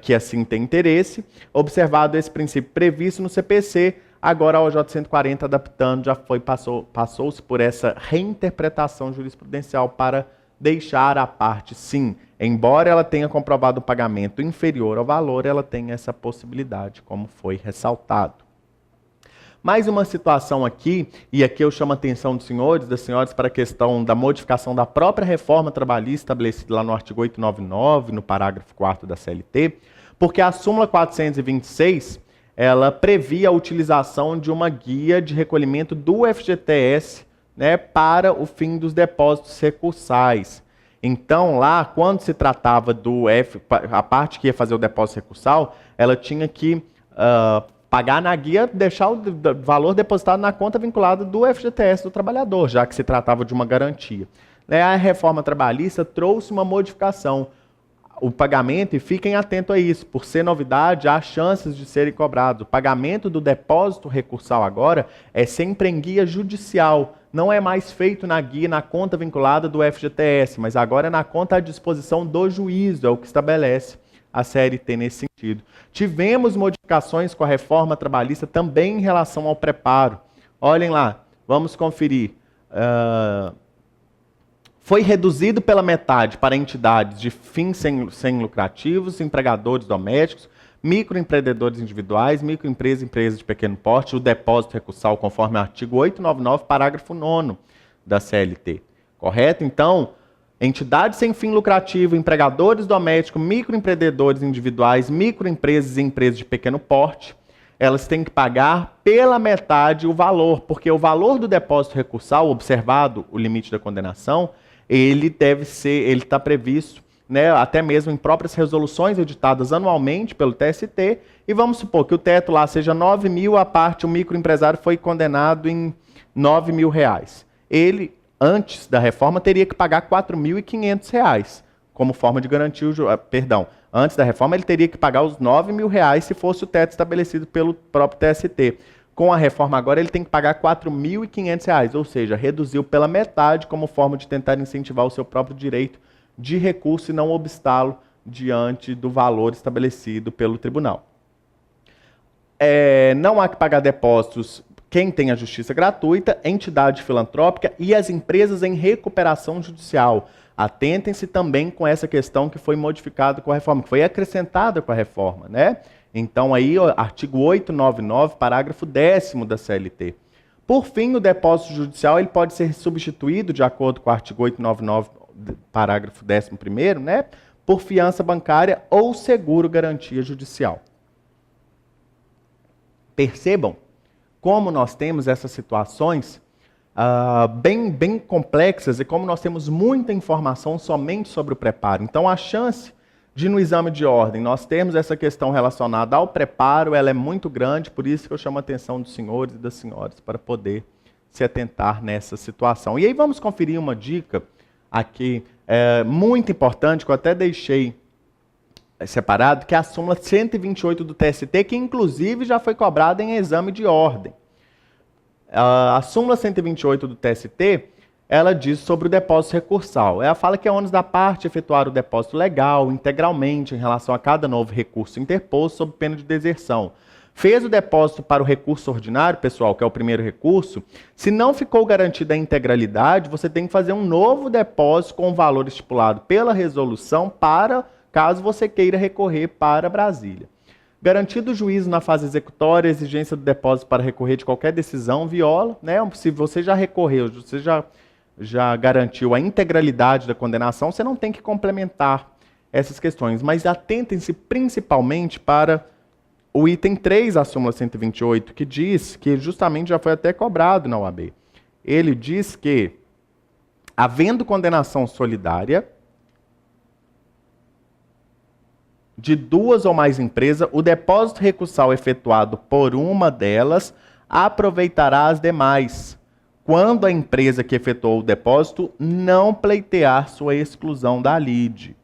que assim têm interesse. Observado esse princípio previsto no CPC, agora a OJ 140 adaptando, passou-se por essa reinterpretação jurisprudencial para deixar a parte, sim, embora ela tenha comprovado o pagamento inferior ao valor, ela tem essa possibilidade, como foi ressaltado. Mais uma situação aqui, e aqui eu chamo a atenção dos senhores, das senhoras, para a questão da modificação da própria reforma trabalhista estabelecida lá no artigo 899, no parágrafo 4º da CLT, porque a súmula 426, ela previa a utilização de uma guia de recolhimento do FGTS, né, para o fim dos depósitos recursais. Então, lá, quando se tratava a parte que ia fazer o depósito recursal, ela tinha que pagar na guia, deixar o valor depositado na conta vinculada do FGTS do trabalhador, já que se tratava de uma garantia. A reforma trabalhista trouxe uma modificação. O pagamento, e fiquem atentos a isso, por ser novidade, há chances de serem cobrados. O pagamento do depósito recursal agora é sempre em guia judicial, não é mais feito na guia, na conta vinculada do FGTS, mas agora é na conta à disposição do juízo, é o que estabelece a CLT nesse sentido. Tivemos modificações com a reforma trabalhista também em relação ao preparo. Olhem lá, vamos conferir. Foi reduzido pela metade para entidades de fins sem lucrativos, empregadores domésticos, microempreendedores individuais, microempresas e empresas de pequeno porte, o depósito recursal conforme o artigo 899, parágrafo 9º da CLT. Correto? Então, entidades sem fim lucrativo, empregadores domésticos, microempreendedores individuais, microempresas e empresas de pequeno porte, elas têm que pagar pela metade o valor, porque o valor do depósito recursal, observado o limite da condenação, ele está previsto, né, até mesmo em próprias resoluções editadas anualmente pelo TST, e vamos supor que o teto lá seja 9.000, a parte, o microempresário foi condenado em R$9.000. Ele, antes da reforma, teria que pagar R$4.500, como forma de garantir Antes da reforma, ele teria que pagar os R$ 9.000 se fosse o teto estabelecido pelo próprio TST. Com a reforma agora, ele tem que pagar R$ 4.500, ou seja, reduziu pela metade como forma de tentar incentivar o seu próprio direito de recurso e não obstá-lo diante do valor estabelecido pelo tribunal. Não há que pagar depósitos quem tem a justiça gratuita, entidade filantrópica e as empresas em recuperação judicial. Atentem-se também com essa questão que foi modificada com a reforma, que foi acrescentada com a reforma, né? Então aí, artigo 899, parágrafo 10º da CLT. Por fim, o depósito judicial ele pode ser substituído, de acordo com o artigo 899, parágrafo 11º, né? Por fiança bancária ou seguro garantia judicial. Percebam como nós temos essas situações bem complexas e como nós temos muita informação somente sobre o preparo. Então, a chance de, no exame de ordem, nós termos essa questão relacionada ao preparo, ela é muito grande, por isso que eu chamo a atenção dos senhores e das senhoras para poder se atentar nessa situação. E aí vamos conferir uma dica aqui muito importante, que eu até deixei separado, que é a súmula 128 do TST, que inclusive já foi cobrada em exame de ordem. A súmula 128 do TST, ela diz sobre o depósito recursal. Ela fala que é ônus da parte efetuar o depósito legal, integralmente, em relação a cada novo recurso interposto, sob pena de deserção. Fez o depósito para o recurso ordinário, pessoal, que é o primeiro recurso, se não ficou garantida a integralidade, você tem que fazer um novo depósito com o valor estipulado pela resolução para caso você queira recorrer para Brasília. Garantido o juízo na fase executória, a exigência do depósito para recorrer de qualquer decisão viola, né? Se você já recorreu, você já garantiu a integralidade da condenação, você não tem que complementar essas questões. Mas atentem-se principalmente para o item 3 da súmula 128, que diz, que justamente já foi até cobrado na OAB. Ele diz que, havendo condenação solidária de duas ou mais empresas, o depósito recursal efetuado por uma delas aproveitará as demais, quando a empresa que efetuou o depósito não pleitear sua exclusão da lide.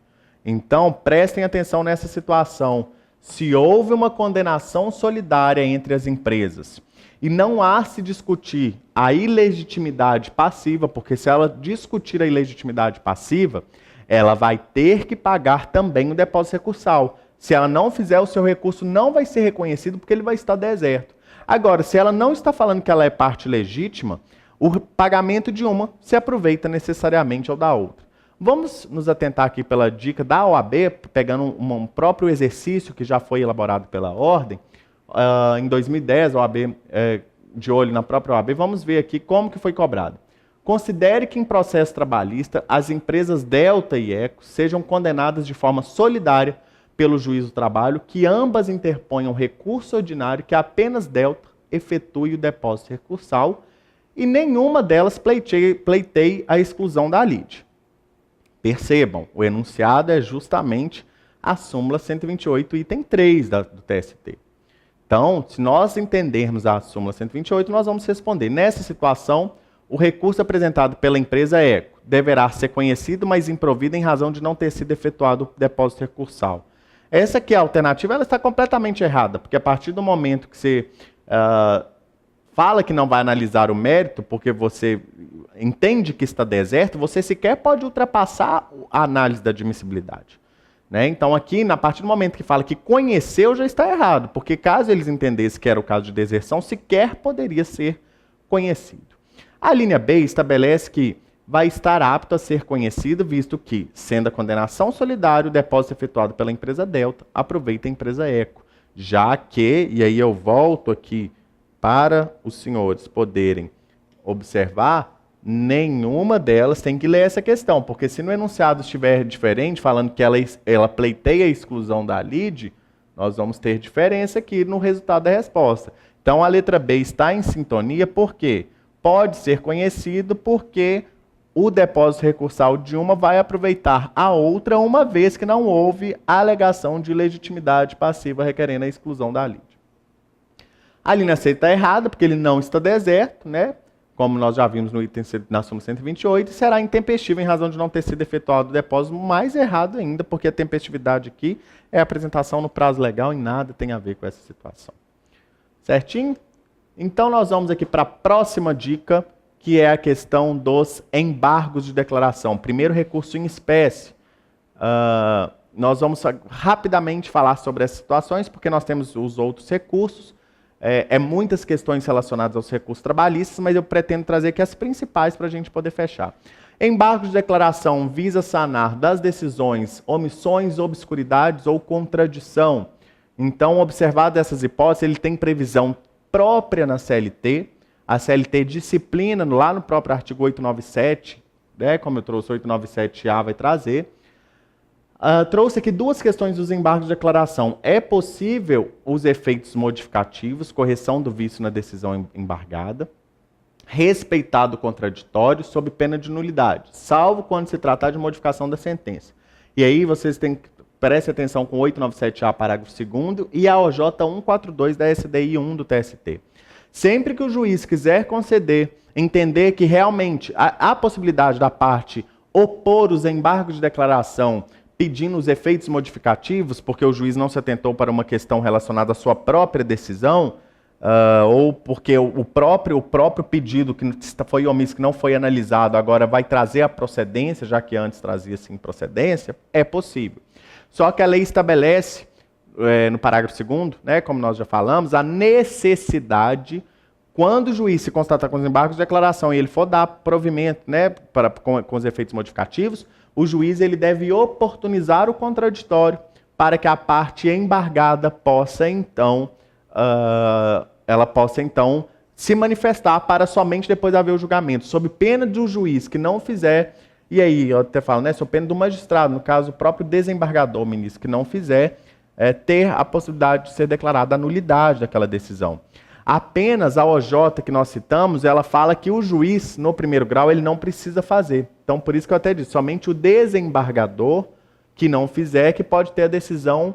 Então, prestem atenção nessa situação. Se houve uma condenação solidária entre as empresas e não há se discutir a ilegitimidade passiva, porque se ela discutir a ilegitimidade passiva, ela vai ter que pagar também o depósito recursal. Se ela não fizer, o seu recurso não vai ser reconhecido porque ele vai estar deserto. Agora, se ela não está falando que ela é parte legítima, o pagamento de uma se aproveita necessariamente ao da outra. Vamos nos atentar aqui pela dica da OAB, pegando um próprio exercício que já foi elaborado pela ordem. Em 2010, a OAB, de olho na própria OAB, vamos ver aqui como que foi cobrado. Considere que em processo trabalhista, as empresas Delta e Eco sejam condenadas de forma solidária pelo juiz do trabalho, que ambas interponham recurso ordinário, que apenas Delta efetue o depósito recursal e nenhuma delas pleiteie a exclusão da lide. Percebam, o enunciado é justamente a súmula 128, item 3 do TST. Então, se nós entendermos a súmula 128, nós vamos responder. Nessa situação, o recurso apresentado pela empresa Eco deverá ser conhecido, mas improvido em razão de não ter sido efetuado o depósito recursal. Essa aqui, a alternativa, ela está completamente errada, porque a partir do momento que você fala que não vai analisar o mérito, porque você entende que está deserto, você sequer pode ultrapassar a análise da admissibilidade. Né? Então aqui, a partir do momento que fala que conheceu, já está errado, porque caso eles entendessem que era o caso de deserção, sequer poderia ser conhecido. A linha B estabelece que vai estar apto a ser conhecido, visto que, sendo a condenação solidária, o depósito efetuado pela empresa Delta, aproveita a empresa Eco. Já que, e aí eu volto aqui para os senhores poderem observar, nenhuma delas tem que ler essa questão, porque se no enunciado estiver diferente, falando que ela pleiteia a exclusão da lide, nós vamos ter diferença aqui no resultado da resposta. Então a letra B está em sintonia, por quê? Pode ser conhecido porque o depósito recursal de uma vai aproveitar a outra, uma vez que não houve alegação de legitimidade passiva requerendo a exclusão da lide. A linha C está errada, porque ele não está deserto, né? como nós já vimos no item na súmula 128, e será intempestivo em razão de não ter sido efetuado o depósito, mais errado ainda, porque a tempestividade aqui é a apresentação no prazo legal e nada tem a ver com essa situação. Certinho? Então nós vamos aqui para a próxima dica, que é a questão dos embargos de declaração. Primeiro recurso em espécie. Nós vamos rapidamente falar sobre essas situações, porque nós temos os outros recursos. Muitas questões relacionadas aos recursos trabalhistas, mas eu pretendo trazer aqui as principais para a gente poder fechar. Embargo de declaração visa sanar das decisões, omissões, obscuridades ou contradição. Então, observado essas hipóteses, ele tem previsão própria na CLT. A CLT disciplina lá no próprio artigo 897, né, como eu trouxe, 897A vai trazer. Trouxe aqui duas questões dos embargos de declaração. É possível os efeitos modificativos, correção do vício na decisão embargada, respeitado o contraditório sob pena de nulidade, salvo quando se tratar de modificação da sentença. E aí vocês têm que prestem atenção com 897A, parágrafo 2º, e a OJ 142 da SDI 1 do TST. Sempre que o juiz quiser conceder, entender que realmente há possibilidade da parte opor os embargos de declaração pedindo os efeitos modificativos, porque o juiz não se atentou para uma questão relacionada à sua própria decisão, ou porque o próprio pedido que foi omisso, que não foi analisado, agora vai trazer a procedência, já que antes trazia sim procedência, é possível. Só que a lei estabelece, no parágrafo 2º, né, como nós já falamos, a necessidade, quando o juiz se constatar com os embargos de declaração e ele for dar provimento, né, com os efeitos modificativos, o juiz ele deve oportunizar o contraditório para que a parte embargada possa então, se manifestar para somente depois haver o julgamento, sob pena do juiz que não fizer, e aí eu até falo, né, sob pena do magistrado, no caso o próprio desembargador, ministro, que não fizer, ter a possibilidade de ser declarada a nulidade daquela decisão. Apenas a OJ que nós citamos, ela fala que o juiz, no primeiro grau, ele não precisa fazer. Então, por isso que eu até disse, somente o desembargador que não fizer, que pode ter a decisão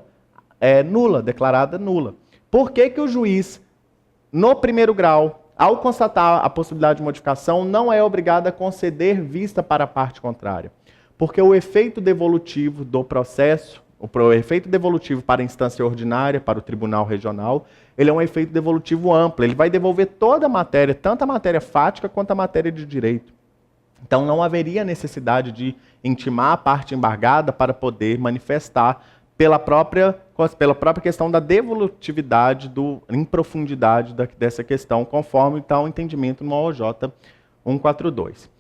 nula, declarada nula. Por que que o juiz, no primeiro grau, ao constatar a possibilidade de modificação, não é obrigado a conceder vista para a parte contrária? Porque o efeito devolutivo do processo, o efeito devolutivo para a instância ordinária, para o tribunal regional, ele é um efeito devolutivo amplo. Ele vai devolver toda a matéria, tanto a matéria fática quanto a matéria de direito. Então não haveria necessidade de intimar a parte embargada para poder manifestar pela própria questão da devolutividade, em profundidade dessa questão, conforme então, o entendimento no OJ 142.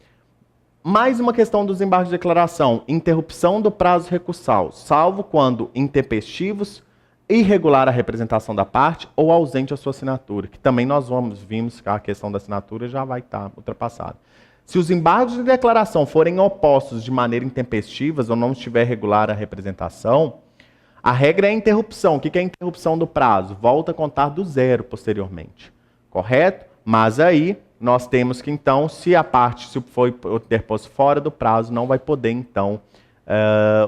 Mais uma questão dos embargos de declaração, interrupção do prazo recursal, salvo quando intempestivos, irregular a representação da parte ou ausente a sua assinatura, que também nós vimos que a questão da assinatura já vai estar ultrapassada. Se os embargos de declaração forem opostos de maneira intempestiva ou não estiver regular a representação, a regra é a interrupção. O que é a interrupção do prazo? Volta a contar do zero posteriormente, correto? Mas aí nós temos que então, se foi interposto fora do prazo, não vai poder então,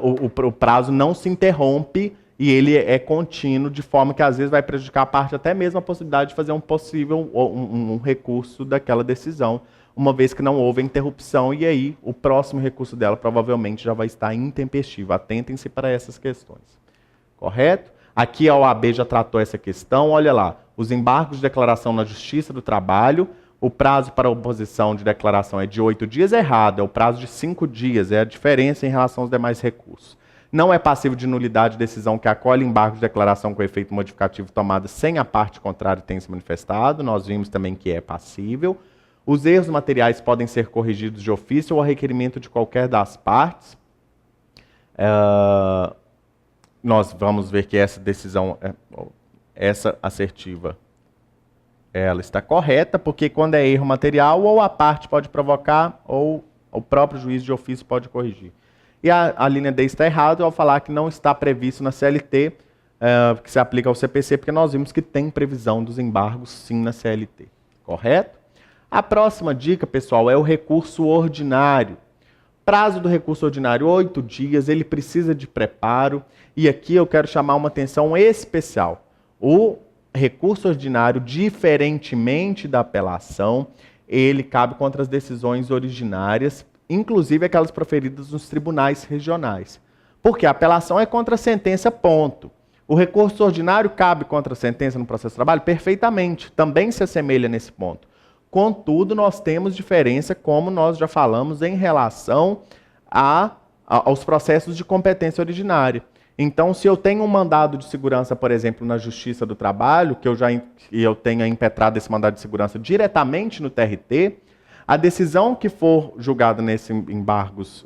o prazo não se interrompe e ele é contínuo, de forma que às vezes vai prejudicar a parte até mesmo a possibilidade de fazer um recurso daquela decisão, uma vez que não houve interrupção, e aí o próximo recurso dela provavelmente já vai estar intempestivo. Atentem-se para essas questões. Correto? Aqui a OAB já tratou essa questão, olha lá, os embargos de declaração na Justiça do Trabalho, o prazo para oposição de declaração é de 8 dias, errado, é o prazo de 5 dias, é a diferença em relação aos demais recursos. Não é passível de nulidade decisão que acolhe embargo de declaração com efeito modificativo tomada sem a parte contrária ter se manifestado, nós vimos também que é passível. Os erros materiais podem ser corrigidos de ofício ou a requerimento de qualquer das partes. Nós vamos ver que essa decisão, essa assertiva, ela está correta, porque quando é erro material, ou a parte pode provocar, ou o próprio juiz de ofício pode corrigir. E a linha D está errada ao falar que não está previsto na CLT, que se aplica ao CPC, porque nós vimos que tem previsão dos embargos sim na CLT. Correto? A próxima dica, pessoal, é o recurso ordinário. Prazo do recurso ordinário, 8 dias, ele precisa de preparo. E aqui eu quero chamar uma atenção especial. O recurso ordinário, diferentemente da apelação, ele cabe contra as decisões originárias, inclusive aquelas proferidas nos tribunais regionais. Porque a apelação é contra a sentença, ponto. O recurso ordinário cabe contra a sentença no processo de trabalho? Perfeitamente, também se assemelha nesse ponto. Contudo, nós temos diferença, como nós já falamos, em relação aos processos de competência originária. Então, se eu tenho um mandado de segurança, por exemplo, na Justiça do Trabalho, que eu tenha impetrado esse mandado de segurança diretamente no TRT, a decisão que for julgada nesse embargos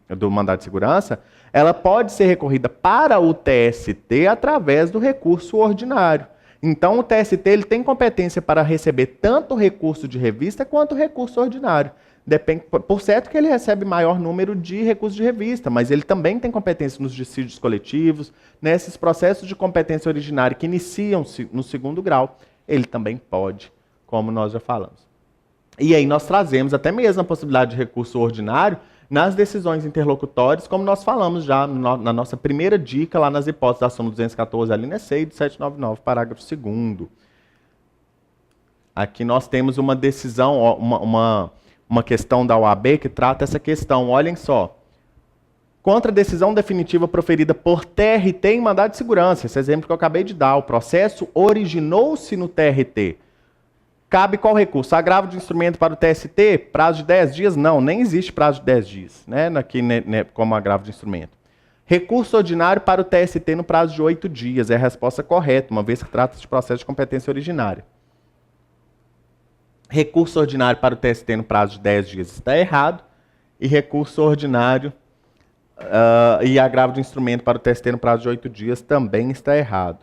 do mandado de segurança, ela pode ser recorrida para o TST através do recurso ordinário. Então, o TST ele tem competência para receber tanto o recurso de revista quanto o recurso ordinário. Depende, por certo que ele recebe maior número de recursos de revista, mas ele também tem competência nos dissídios coletivos, nesses processos de competência originária que iniciam-se no segundo grau, ele também pode, como nós já falamos. E aí nós trazemos até mesmo a possibilidade de recurso ordinário nas decisões interlocutórias, como nós falamos já na nossa primeira dica, lá nas hipóteses da súmula 214, a linha C, e do 799, parágrafo 2º. Aqui nós temos uma decisão, uma questão da OAB que trata essa questão. Olhem só. Contra a decisão definitiva proferida por TRT em mandado de segurança, esse exemplo que eu acabei de dar, o processo originou-se no TRT. Cabe qual recurso? Agravo de instrumento para o TST? Prazo de 10 dias? Não, nem existe prazo de 10 dias, né, aqui como agravo de instrumento. Recurso ordinário para o TST no prazo de 8 dias. É a resposta correta, uma vez que trata-se de processo de competência originária. Recurso ordinário para o TST no prazo de 10 dias está errado. E recurso ordinário e agravo de instrumento para o TST no prazo de 8 dias também está errado.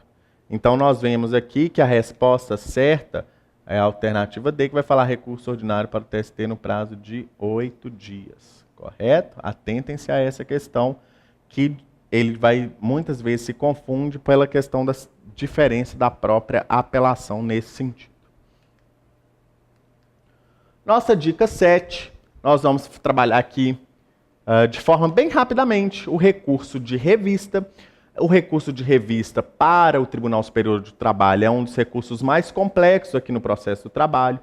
Então, nós vemos aqui que a resposta certa é a alternativa D, que vai falar recurso ordinário para o TST no prazo de 8 dias. Correto? Atentem-se a essa questão, que ele vai, muitas vezes, se confunde pela questão da diferença da própria apelação nesse sentido. Nossa dica 7, nós vamos trabalhar aqui de forma bem rapidamente o recurso de revista. O recurso de revista para o Tribunal Superior do Trabalho é um dos recursos mais complexos aqui no processo do trabalho.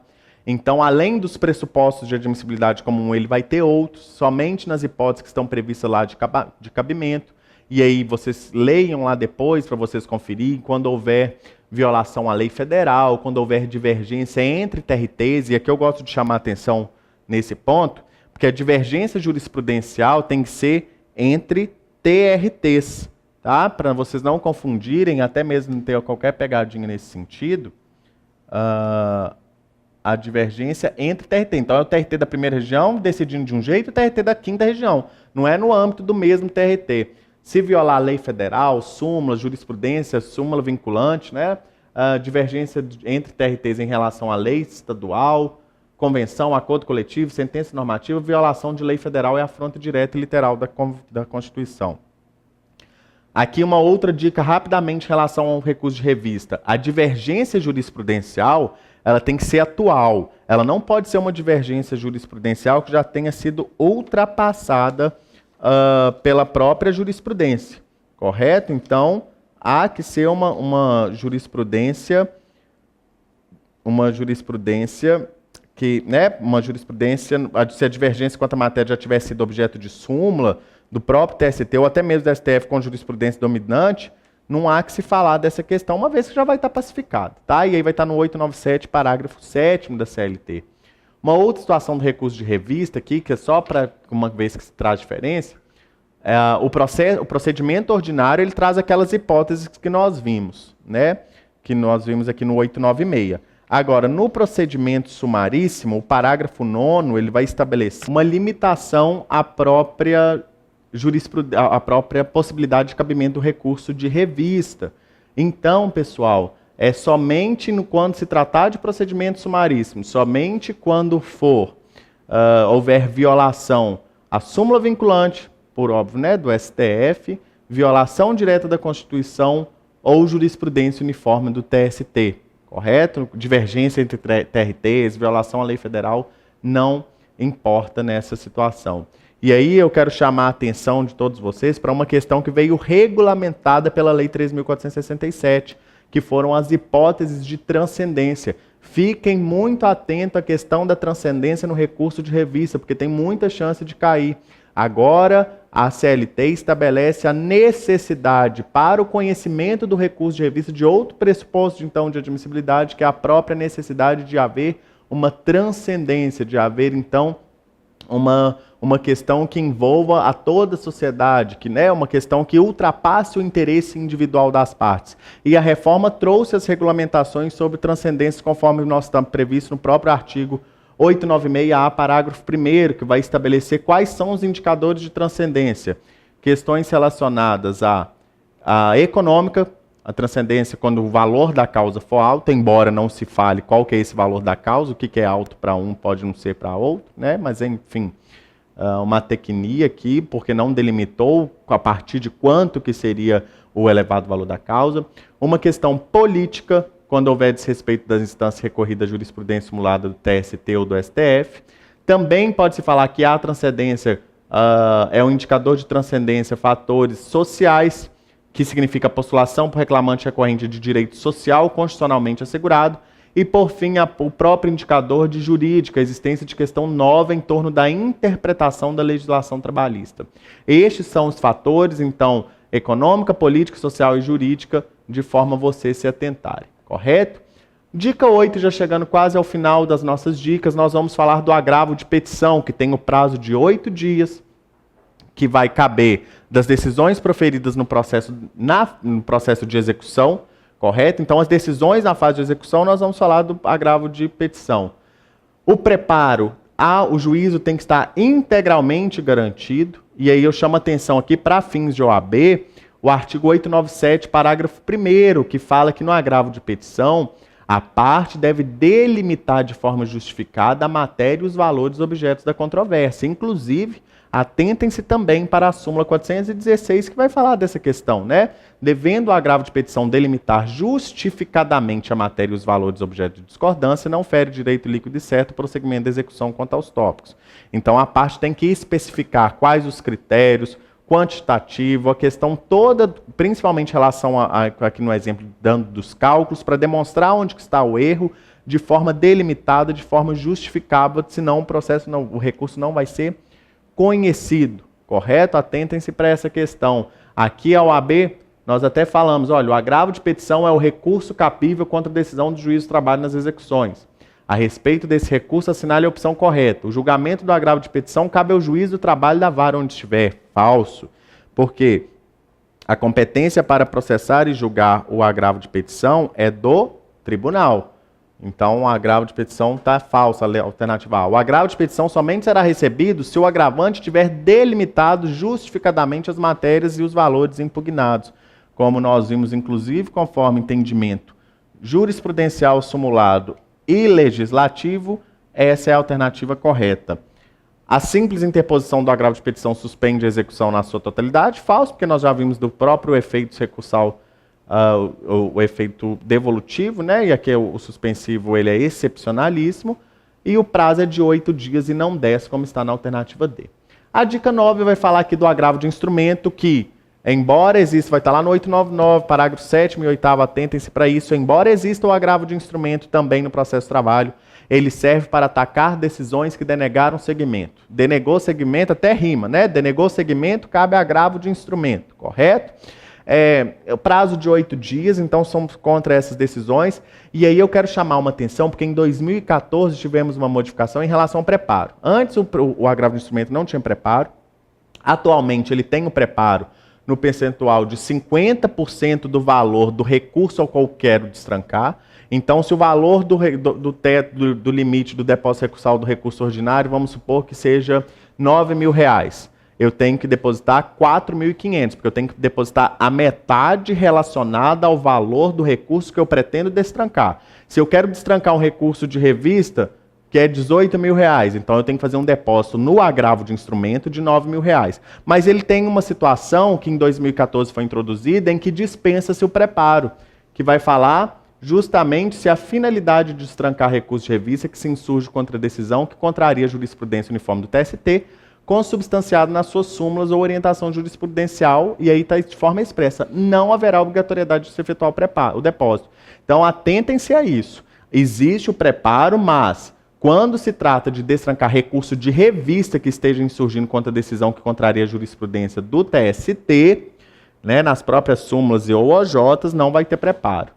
Então, além dos pressupostos de admissibilidade comum, ele vai ter outros, somente nas hipóteses que estão previstas lá de cabimento. E aí vocês leiam lá depois para vocês conferirem, quando houver violação à lei federal, quando houver divergência entre TRTs, e aqui eu gosto de chamar a atenção nesse ponto, porque a divergência jurisprudencial tem que ser entre TRTs. Tá? Para vocês não confundirem, até mesmo não ter qualquer pegadinha nesse sentido, a divergência entre TRT. Então, é o TRT da primeira região decidindo de um jeito e o TRT da quinta região. Não é no âmbito do mesmo TRT. Se violar a lei federal, súmula, jurisprudência, súmula vinculante, né? Divergência entre TRTs em relação à lei estadual, convenção, acordo coletivo, sentença normativa, violação de lei federal é afronta direta e literal da Constituição. Aqui uma outra dica rapidamente em relação ao recurso de revista. A divergência jurisprudencial, ela tem que ser atual. Ela não pode ser uma divergência jurisprudencial que já tenha sido ultrapassada pela própria jurisprudência. Correto? Então, há que ser uma jurisprudência que, né, se a divergência quanto à matéria já tivesse sido objeto de súmula, do próprio TST ou até mesmo do STF com jurisprudência dominante, não há que se falar dessa questão, uma vez que já vai estar pacificado. Tá? E aí vai estar no 897, parágrafo 7º da CLT. Uma outra situação do recurso de revista aqui, que é só para uma vez que se traz diferença, o procedimento ordinário ele traz aquelas hipóteses que nós vimos, né? Que nós vimos aqui no 896. Agora, no procedimento sumaríssimo, o parágrafo 9º ele vai estabelecer uma limitação à própria possibilidade de cabimento do recurso de revista. Então, pessoal, é somente quando se tratar de procedimento sumaríssimo, somente quando houver violação à súmula vinculante, por óbvio, né, do STF, violação direta da Constituição ou jurisprudência uniforme do TST. Correto? Divergência entre TRTs, violação à lei federal, não importa nessa situação. E aí eu quero chamar a atenção de todos vocês para uma questão que veio regulamentada pela Lei 3.467, que foram as hipóteses de transcendência. Fiquem muito atentos à questão da transcendência no recurso de revista, porque tem muita chance de cair. Agora, a CLT estabelece a necessidade para o conhecimento do recurso de revista de outro pressuposto, então, de admissibilidade, que é a própria necessidade de haver uma transcendência, de haver, então, uma questão que envolva a toda a sociedade, que é uma questão que ultrapasse o interesse individual das partes. E a reforma trouxe as regulamentações sobre transcendência, conforme nós estamos previsto no próprio artigo 896A, parágrafo 1º, que vai estabelecer quais são os indicadores de transcendência. Questões relacionadas à econômica, a transcendência quando o valor da causa for alto, embora não se fale qual que é esse valor da causa, o que é alto para um pode não ser para outro, né? Mas enfim, uma tecnia aqui, porque não delimitou a partir de quanto que seria o elevado valor da causa. Uma questão política, quando houver desrespeito das instâncias recorridas à jurisprudência simulada do TST ou do STF. Também pode-se falar que a transcendência é um indicador de transcendência, fatores sociais, que significa postulação por reclamante recorrente de direito social constitucionalmente assegurado, e, por fim, o próprio indicador de jurídica, a existência de questão nova em torno da interpretação da legislação trabalhista. Estes são os fatores, então, econômica, política, social e jurídica, de forma a você se atentarem, correto? Dica 8, já chegando quase ao final das nossas dicas, nós vamos falar do agravo de petição, que tem o prazo de 8 dias, que vai caber das decisões proferidas no processo de execução, correto? Então, as decisões na fase de execução, nós vamos falar do agravo de petição. O preparo o juízo tem que estar integralmente garantido, e aí eu chamo a atenção aqui para fins de OAB, o artigo 897, parágrafo 1º, que fala que no agravo de petição, a parte deve delimitar de forma justificada a matéria e os valores objetos da controvérsia. Inclusive, atentem-se também para a súmula 416, que vai falar dessa questão, né? Devendo o agravo de petição delimitar justificadamente a matéria e os valores objeto de discordância, não fere direito líquido e certo o prosseguimento da execução quanto aos tópicos. Então, a parte tem que especificar quais os critérios, quantitativo, a questão toda, principalmente em relação aqui no exemplo dando dos cálculos, para demonstrar onde está o erro, de forma delimitada, de forma justificável, senão o recurso não vai ser conhecido, correto? Atentem-se para essa questão. Aqui a OAB, nós até falamos, olha, o agravo de petição é o recurso capível contra a decisão do juiz do trabalho nas execuções. A respeito desse recurso, assinale a opção correta. O julgamento do agravo de petição cabe ao juiz do trabalho da vara onde estiver. Falso. Porque a competência para processar e julgar o agravo de petição é do tribunal. Então, o agravo de petição está falso, a alternativa A. O agravo de petição somente será recebido se o agravante tiver delimitado justificadamente as matérias e os valores impugnados, como nós vimos, inclusive, conforme entendimento jurisprudencial simulado e legislativo, essa é a alternativa correta. A simples interposição do agravo de petição suspende a execução na sua totalidade, falso, porque nós já vimos do próprio efeito recursal o efeito devolutivo, né? E aqui o suspensivo ele é excepcionalíssimo, e o prazo é de 8 dias e não 10, como está na alternativa D. A dica 9 vai falar aqui do agravo de instrumento, que, embora exista, vai estar lá no 899, parágrafo 7º e 8º, atentem-se para isso, embora exista o agravo de instrumento também no processo de trabalho, ele serve para atacar decisões que denegaram segmento. Denegou segmento, até rima, né? Denegou segmento, cabe agravo de instrumento, correto? O prazo de 8 dias, então somos contra essas decisões. E aí eu quero chamar uma atenção, porque em 2014 tivemos uma modificação em relação ao preparo. Antes o agravo de instrumento não tinha preparo, atualmente ele tem o preparo no percentual de 50% do valor do recurso ao qual quero destrancar. Então, se o valor do limite do depósito recursal do recurso ordinário, vamos supor que seja R$9.000, eu tenho que depositar 4.500, porque eu tenho que depositar a metade relacionada ao valor do recurso que eu pretendo destrancar. Se eu quero destrancar um recurso de revista, que é R$18.000, então eu tenho que fazer um depósito no agravo de instrumento de R$9.000. Mas ele tem uma situação que em 2014 foi introduzida, em que dispensa-se o preparo, que vai falar justamente se a finalidade de destrancar recurso de revista que se insurge contra a decisão que contraria a jurisprudência uniforme do TST, consubstanciado nas suas súmulas ou orientação jurisprudencial, e aí está de forma expressa, não haverá obrigatoriedade de se efetuar o depósito. Então, atentem-se a isso. existe o preparo, mas quando se trata de destrancar recurso de revista que esteja insurgindo contra a decisão que contraria a jurisprudência do TST, né, nas próprias súmulas e ou OJs, não vai ter preparo.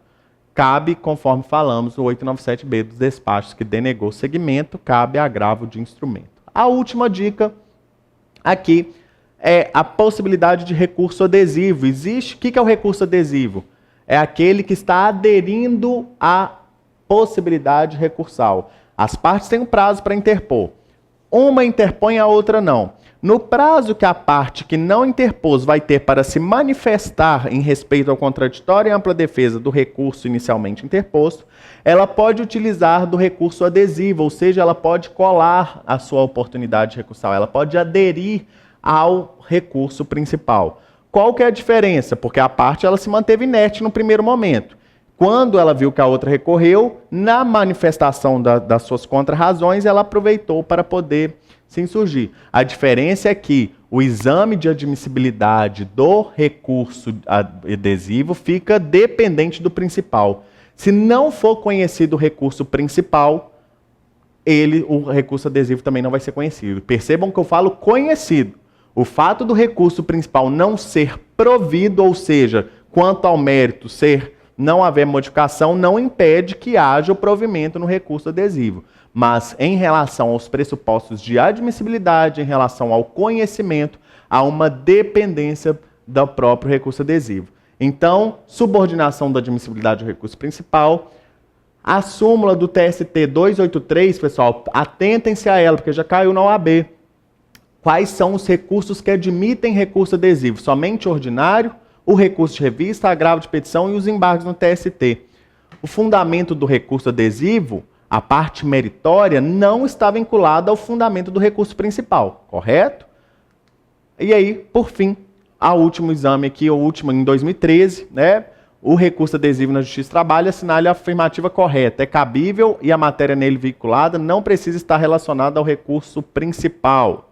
Cabe, conforme falamos, o 897B dos despachos que denegou segmento, cabe agravo de instrumento. A última dica aqui é a possibilidade de recurso adesivo. Existe, o que é o recurso adesivo? É aquele que está aderindo à possibilidade recursal. As partes têm um prazo para interpor. Uma interpõe, a outra não. No prazo que a parte que não interpôs vai ter para se manifestar em respeito ao contraditório e ampla defesa do recurso inicialmente interposto, ela pode utilizar do recurso adesivo, ou seja, ela pode colar a sua oportunidade recursal, ela pode aderir ao recurso principal. Qual que é a diferença? Porque a parte ela se manteve inerte no primeiro momento. Quando ela viu que a outra recorreu, na manifestação das suas contrarrazões, ela aproveitou para poder se insurgir. A diferença é que o exame de admissibilidade do recurso adesivo fica dependente do principal. Se não for conhecido o recurso principal, o recurso adesivo também não vai ser conhecido. Percebam que eu falo conhecido. O fato do recurso principal não ser provido, ou seja, quanto ao mérito não haver modificação, não impede que haja o provimento no recurso adesivo. Mas em relação aos pressupostos de admissibilidade, em relação ao conhecimento, há uma dependência do próprio recurso adesivo. Então, subordinação da admissibilidade ao recurso principal. A súmula do TST 283, pessoal, atentem-se a ela, porque já caiu na OAB. Quais são os recursos que admitem recurso adesivo? Somente ordinário, o recurso de revista, agravo de petição e os embargos no TST. O fundamento do recurso adesivo, a parte meritória, não está vinculada ao fundamento do recurso principal, correto? E aí, por fim, o último exame aqui, o último em 2013, né? O recurso adesivo na Justiça do Trabalho assinale a afirmativa correta. É cabível e a matéria nele vinculada não precisa estar relacionada ao recurso principal.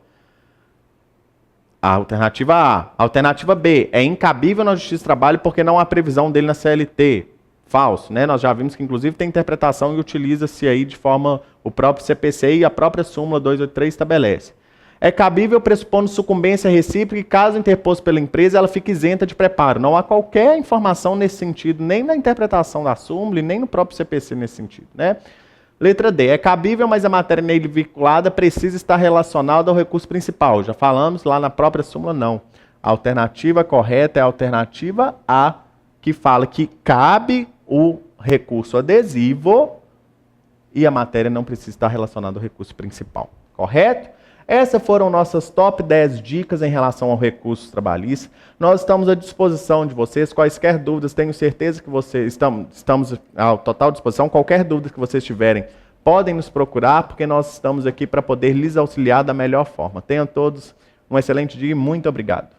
A alternativa A. A alternativa B. É incabível na Justiça do Trabalho porque não há previsão dele na CLT. Falso, né? Nós já vimos que, inclusive, tem interpretação e utiliza-se aí de forma o próprio CPC e a própria súmula 283 estabelece. É cabível pressupondo sucumbência recíproca e, caso interposto pela empresa, ela fique isenta de preparo. Não há qualquer informação nesse sentido, nem na interpretação da súmula e nem no próprio CPC nesse sentido, né? Letra D. É cabível, mas a matéria nele vinculada precisa estar relacionada ao recurso principal. Já falamos lá na própria súmula, não. A alternativa correta é a alternativa A, que fala que cabe o recurso adesivo e a matéria não precisa estar relacionada ao recurso principal. Correto? Essas foram nossas top 10 dicas em relação ao recurso trabalhista. Nós estamos à disposição de vocês. Quaisquer dúvidas, tenho certeza que estamos à total disposição. Qualquer dúvida que vocês tiverem, podem nos procurar, porque nós estamos aqui para poder lhes auxiliar da melhor forma. Tenham todos um excelente dia e muito obrigado.